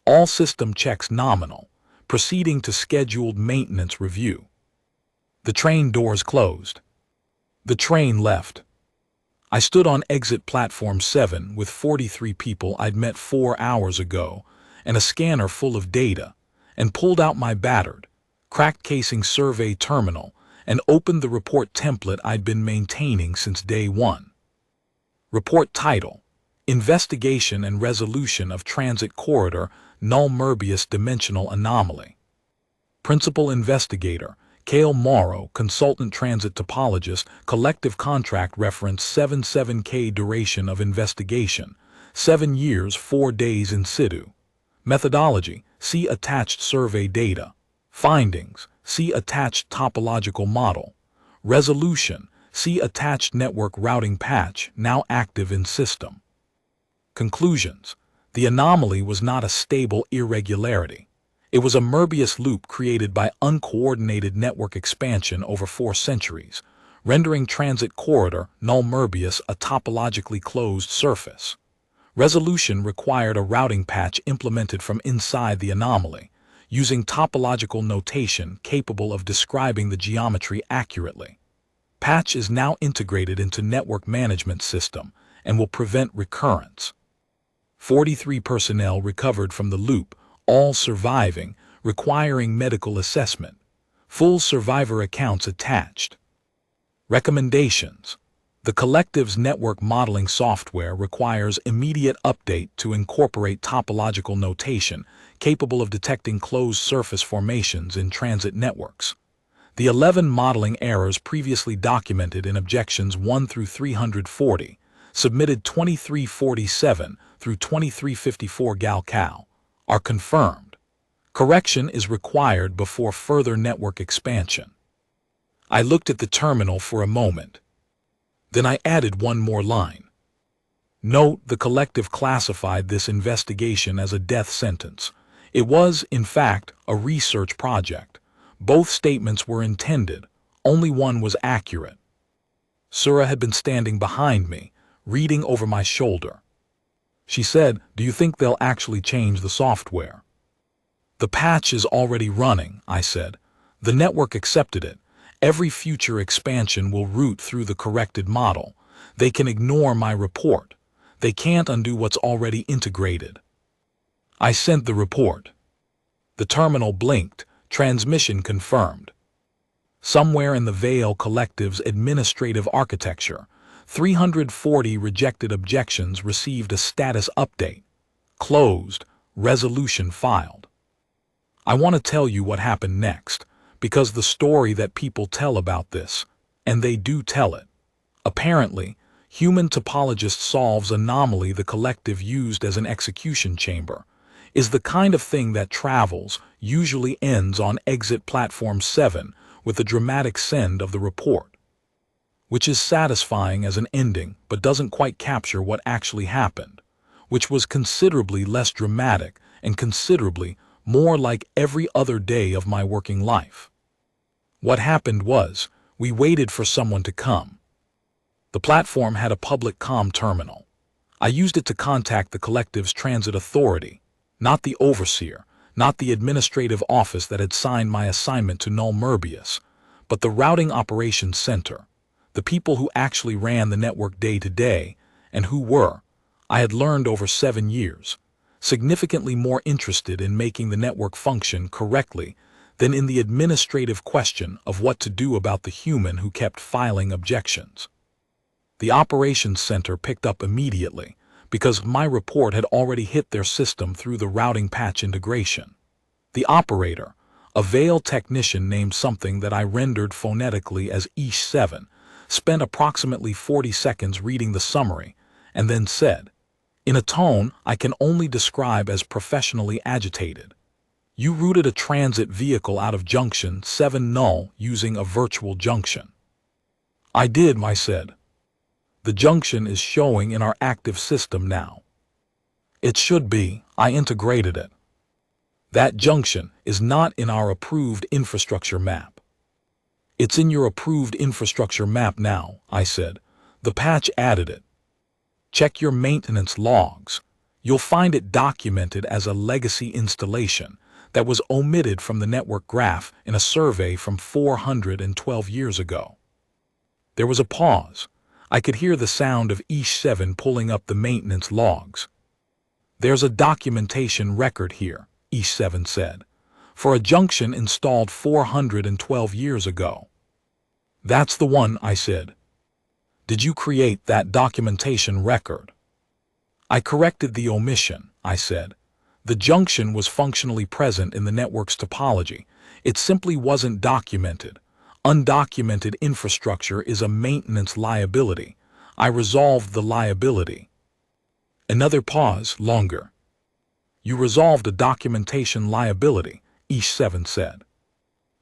[SPEAKER 1] All system checks nominal. Proceeding to scheduled maintenance review. The train doors closed. The train left. I stood on exit platform 7 with 43 people I'd met 4 hours ago and a scanner full of data, and pulled out my battered, cracked casing survey terminal and opened the report template I'd been maintaining since day 1. Report title: Investigation and Resolution of Transit Corridor Null Merbius Dimensional Anomaly. Principal Investigator: Cale Morrow, Consultant Transit Topologist, Collective Contract Reference 77K. Duration of Investigation: 7 years 4 days in situ. Methodology: see attached survey data. Findings: see attached topological model. Resolution: see attached network routing patch, now active in system. Conclusions: the anomaly was not a stable irregularity. It was a Merbius loop created by uncoordinated network expansion over 4 centuries, rendering transit corridor Null Merbius a topologically closed surface. Resolution required a routing patch implemented from inside the anomaly, using topological notation capable of describing the geometry accurately. Patch is now integrated into network management system and will prevent recurrence. 43 personnel recovered from the loop, all surviving, requiring medical assessment. Full survivor accounts attached. Recommendations. The collective's network modeling software requires immediate update to incorporate topological notation capable of detecting closed surface formations in transit networks. The 11 modeling errors previously documented in objections 1 through 340, submitted 2347 through 2354 gal-cal, are confirmed. Correction is required before further network expansion. I looked at the terminal for a moment. Then I added one more line. Note, the collective classified this investigation as a death sentence. It was, in fact, a research project. Both statements were intended. Only one was accurate. Sura had been standing behind me, reading over my shoulder. She said, "Do you think they'll actually change the software?" "The patch is already running," I said. "The network accepted it. Every future expansion will route through the corrected model. They can ignore my report. They can't undo what's already integrated." I sent the report. The terminal blinked. Transmission confirmed. Somewhere in the Veil Collective's administrative architecture, 340 rejected objections received a status update. Closed. Resolution filed. I want to tell you what happened next, because the story that people tell about this, and they do tell it. Apparently, human topologist solves anomaly the collective used as an execution chamber, is the kind of thing that travels, usually ends on exit platform 7 with a dramatic send of the report, which is satisfying as an ending but doesn't quite capture what actually happened, which was considerably less dramatic and considerably more like every other day of my working life. What happened was, we waited for someone to come. The platform had a public comm terminal. I used it to contact the collective's transit authority, not the overseer, not the administrative office that had signed my assignment to Null Merbius, but the routing operations center, the people who actually ran the network day to day, and who were, I had learned over 7 years, significantly more interested in making the network function correctly than in the administrative question of what to do about the human who kept filing objections. The operations center picked up immediately, because my report had already hit their system through the routing patch integration. The operator, a Veil technician named something that I rendered phonetically as Ish7, spent approximately 40 seconds reading the summary, and then said, in a tone I can only describe as professionally agitated, "You routed a transit vehicle out of junction 7 null using a virtual junction." "I did," I said. "The junction is showing in our active system now." "It should be. I integrated it." "That junction is not in our approved infrastructure map." "It's in your approved infrastructure map now," I said. "The patch added it. Check your maintenance logs. You'll find it documented as a legacy installation that was omitted from the network graph in a survey from 412 years ago." There was a pause. I could hear the sound of Ish7 pulling up the maintenance logs. "There's a documentation record here," Ish7 said, "for a junction installed 412 years ago." "That's the one," I said. "Did you create that documentation record?" "I corrected the omission," I said. "The junction was functionally present in the network's topology. It simply wasn't documented. Undocumented infrastructure is a maintenance liability. I resolved the liability." Another pause, longer. "You resolved a documentation liability," Ish7 said.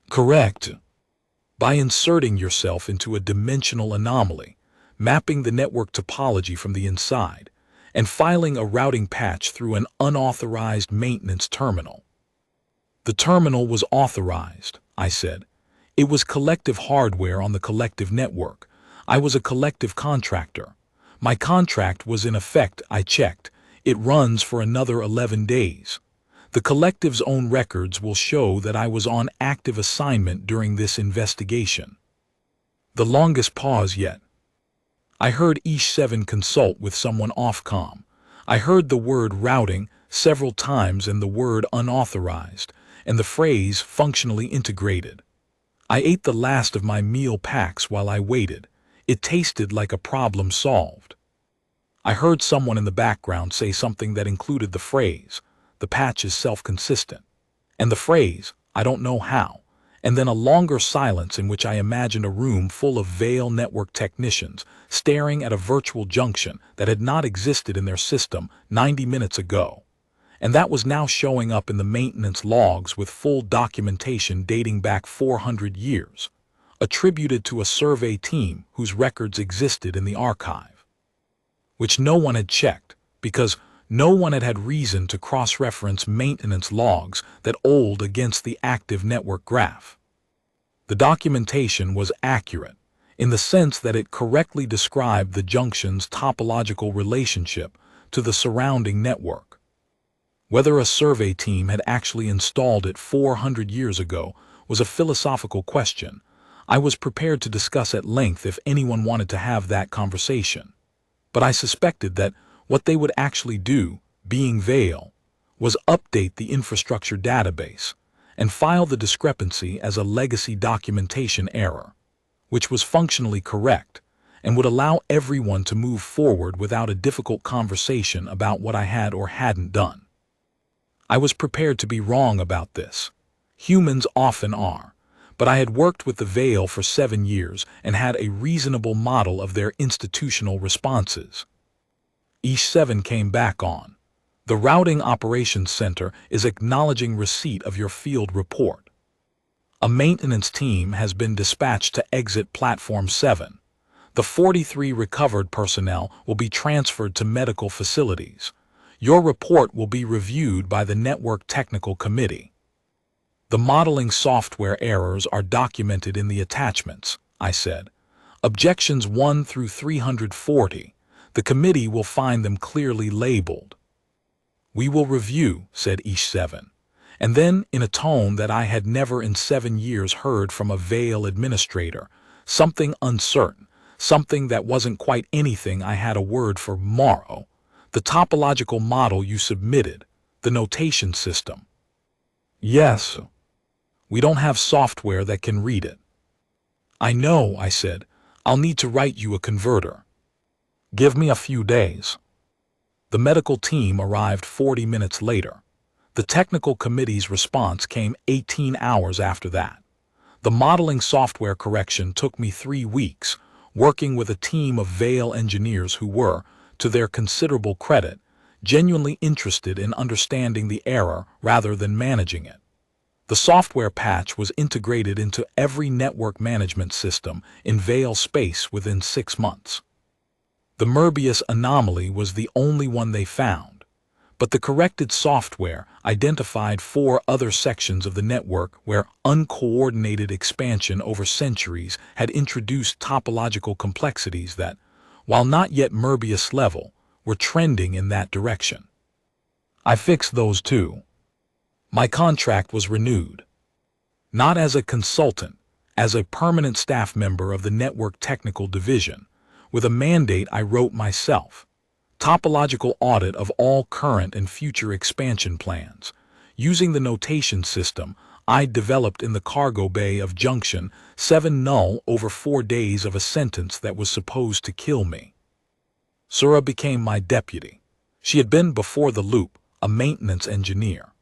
[SPEAKER 1] "Correct. By inserting yourself into a dimensional anomaly, mapping the network topology from the inside, and filing a routing patch through an unauthorized maintenance terminal." "The terminal was authorized," I said. "It was collective hardware on the collective network. I was a collective contractor. My contract was in effect, I checked. It runs for another 11 days. The collective's own records will show that I was on active assignment during this investigation." The longest pause yet. I heard Ish7 consult with someone off-comm. I heard the word routing several times and the word unauthorized, and the phrase functionally integrated. I ate the last of my meal packs while I waited. It tasted like a problem solved. I heard someone in the background say something that included the phrase, "The patch is self-consistent," and the phrase, "I don't know how," and then a longer silence in which I imagined a room full of Veil network technicians staring at a virtual junction that had not existed in their system 90 minutes ago, and that was now showing up in the maintenance logs with full documentation dating back 400 years, attributed to a survey team whose records existed in the archive, which no one had checked because no one had had reason to cross-reference maintenance logs that old against the active network graph. The documentation was accurate in the sense that it correctly described the junction's topological relationship to the surrounding network. Whether a survey team had actually installed it 400 years ago was a philosophical question I was prepared to discuss at length if anyone wanted to have that conversation. But I suspected that what they would actually do, being Veil, was update the infrastructure database and file the discrepancy as a legacy documentation error, which was functionally correct and would allow everyone to move forward without a difficult conversation about what I had or hadn't done. I was prepared to be wrong about this. Humans often are. But I had worked with the Veil for 7 years and had a reasonable model of their institutional responses. Ish7 came back on. The Routing Operations Center is acknowledging receipt of your field report. A maintenance team has been dispatched to exit Platform 7. The 43 recovered personnel will be transferred to medical facilities. Your report will be reviewed by the Network Technical Committee. The modeling software errors are documented in the attachments, I said. Objections 1 through 340. The committee will find them clearly labeled. We will review, said Ish7. And then, in a tone that I had never in 7 years heard from a Veil administrator, something uncertain, something that wasn't quite anything I had a word for tomorrow, the topological model you submitted, the notation system. Yes. We don't have software that can read it. I know, I said. I'll need to write you a converter. Give me a few days. The medical team arrived 40 minutes later. The technical committee's response came 18 hours after that. The modeling software correction took me 3 weeks, working with a team of Veil engineers who were, to their considerable credit, genuinely interested in understanding the error rather than managing it. The software patch was integrated into every network management system in Veil space within 6 months. The Möbius anomaly was the only one they found, but the corrected software identified 4 other sections of the network where uncoordinated expansion over centuries had introduced topological complexities that, while not yet Möbius level, were trending in that direction. I fixed those too. My contract was renewed. Not as a consultant, as a permanent staff member of the Network Technical Division, with a mandate I wrote myself. Topological audit of all current and future expansion plans, using the notation system I developed in the cargo bay of Junction 7 null over 4 days of a sentence that was supposed to kill me. Sura became my deputy. She had been before the loop, a maintenance engineer.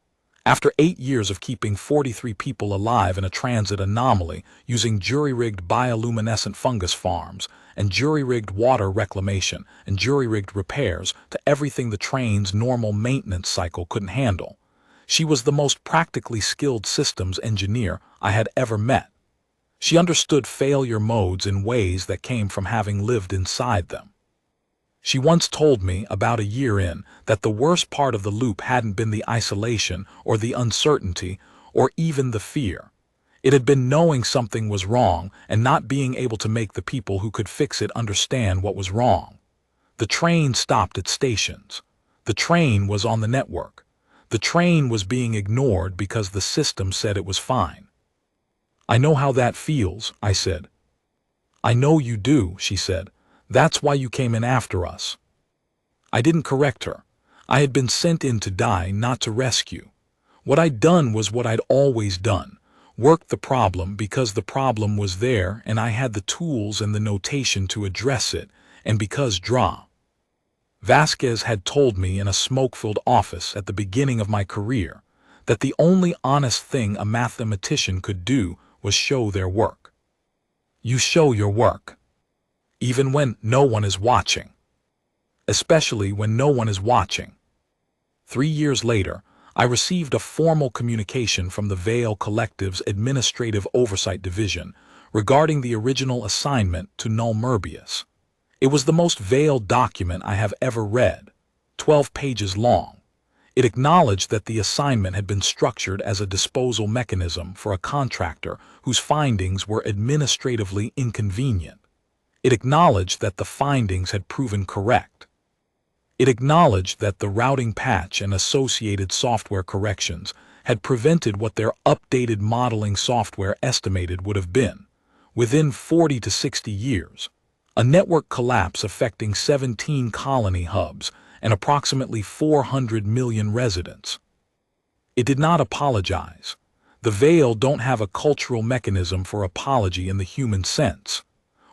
[SPEAKER 1] After 8 years of keeping 43 people alive in a transit anomaly using jury-rigged bioluminescent fungus farms and jury-rigged water reclamation and jury-rigged repairs to everything the train's normal maintenance cycle couldn't handle, she was the most practically skilled systems engineer I had ever met. She understood failure modes in ways that came from having lived inside them. She once told me, about a year in, that the worst part of the loop hadn't been the isolation or the uncertainty or even the fear. It had been knowing something was wrong and not being able to make the people who could fix it understand what was wrong. The train stopped at stations. The train was on the network. The train was being ignored because the system said it was fine. I know how that feels, I said. "I know you do," she said. "That's why you came in after us." I didn't correct her. I had been sent in to die, not to rescue. What I'd done was what I'd always done. Worked the problem because the problem was there and I had the tools and the notation to address it, and because Vasquez had told me in a smoke-filled office at the beginning of my career that the only honest thing a mathematician could do was show their work. You show your work, even when no one is watching. Especially when no one is watching. 3 years later, I received a formal communication from the Veil Collective's Administrative Oversight Division regarding the original assignment to Null Merbius. It was the most veiled document I have ever read, 12 pages long. It acknowledged that the assignment had been structured as a disposal mechanism for a contractor whose findings were administratively inconvenient. It acknowledged that the findings had proven correct. It acknowledged that the routing patch and associated software corrections had prevented what their updated modeling software estimated would have been, within 40 to 60 years, a network collapse affecting 17 colony hubs and approximately 400 million residents. It did not apologize. The Veil don't have a cultural mechanism for apology in the human sense.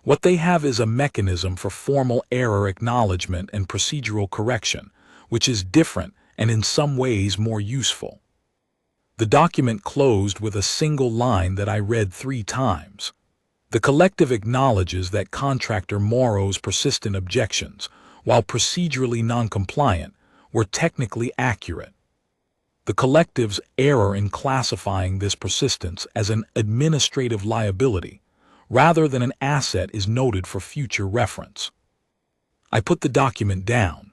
[SPEAKER 1] What they have is a mechanism for formal error acknowledgement and procedural correction, which is different and in some ways more useful. The document closed with a single line that I read 3 times. The collective acknowledges that contractor Morrow's persistent objections, while procedurally non-compliant, were technically accurate. The collective's error in classifying this persistence as an administrative liability rather than an asset is noted for future reference. I put the document down.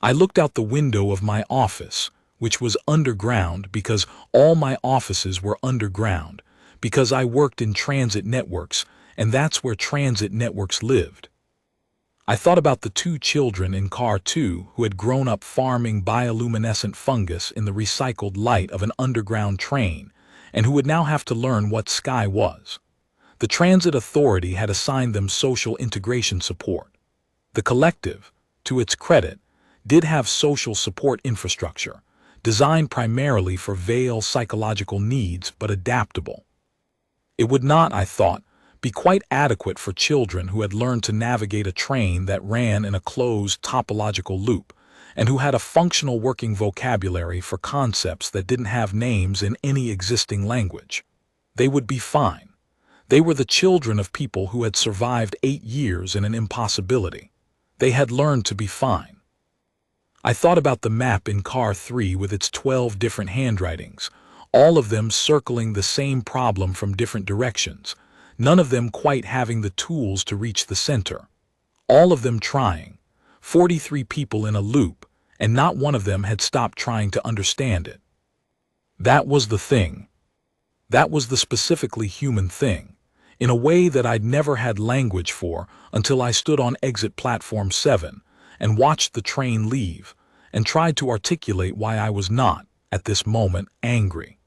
[SPEAKER 1] I looked out the window of my office, which was underground because all my offices were underground, because I worked in transit networks, and that's where transit networks lived. I thought about the 2 children in Car 2 who had grown up farming bioluminescent fungus in the recycled light of an underground train, and who would now have to learn what sky was. The transit authority had assigned them social integration support. The collective, to its credit, did have social support infrastructure, designed primarily for Veil psychological needs but adaptable. It would not, I thought, be quite adequate for children who had learned to navigate a train that ran in a closed topological loop, and who had a functional working vocabulary for concepts that didn't have names in any existing language. They would be fine. They were the children of people who had survived 8 years in an impossibility. They had learned to be fine. I thought about the map in Car 3 with its 12 different handwritings, all of them circling the same problem from different directions, none of them quite having the tools to reach the center. All of them trying, 43 people in a loop, and not one of them had stopped trying to understand it. That was the thing. That was the specifically human thing, in a way that I'd never had language for until I stood on exit platform 7 and watched the train leave and tried to articulate why I was not, at this moment, angry.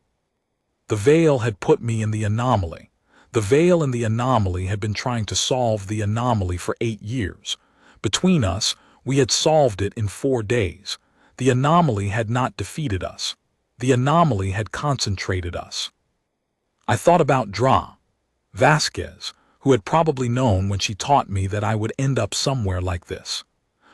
[SPEAKER 1] The Veil had put me in the anomaly. The Veil and the anomaly had been trying to solve the anomaly for 8 years. Between us, we had solved it in 4 days. The anomaly had not defeated us. The anomaly had concentrated us. I thought about Vasquez, who had probably known when she taught me that I would end up somewhere like this,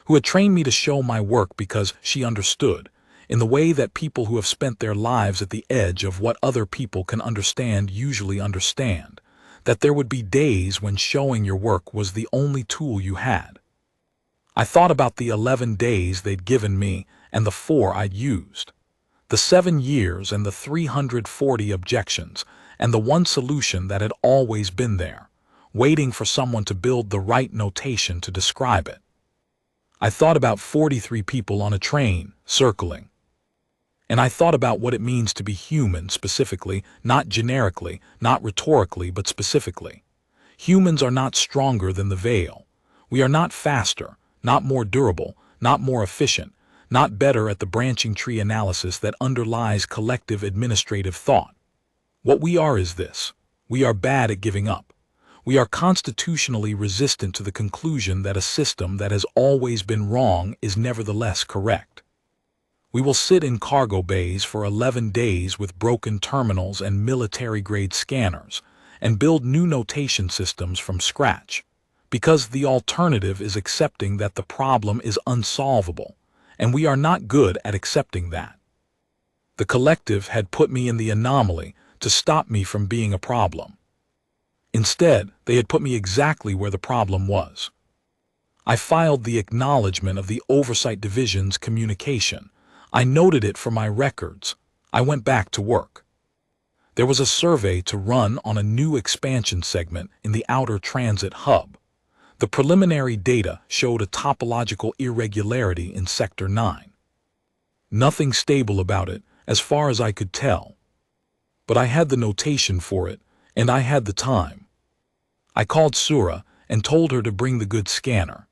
[SPEAKER 1] who had trained me to show my work because she understood, in the way that people who have spent their lives at the edge of what other people can understand usually understand, that there would be days when showing your work was the only tool you had. I thought about the 11 days they'd given me and the 4 I'd used, the 7 years and the 340 objections, and the one solution that had always been there, waiting for someone to build the right notation to describe it. I thought about 43 people on a train, circling. And I thought about what it means to be human specifically, not generically, not rhetorically, but specifically. Humans are not stronger than the Veil. We are not faster, not more durable, not more efficient, not better at the branching tree analysis that underlies collective administrative thought. What we are is this: we are bad at giving up. We are constitutionally resistant to the conclusion that a system that has always been wrong is nevertheless correct. We will sit in cargo bays for 11 days with broken terminals and military-grade scanners and build new notation systems from scratch, because the alternative is accepting that the problem is unsolvable, and we are not good at accepting that. The collective had put me in the anomaly to stop me from being a problem. Instead, they had put me exactly where the problem was. I filed the acknowledgement of the Oversight Division's communication. I noted it for my records. I went back to work. There was a survey to run on a new expansion segment in the outer transit hub. The preliminary data showed a topological irregularity in Sector 9. Nothing stable about it, as far as I could tell. But I had the notation for it, and I had the time. I called Sura and told her to bring the good scanner.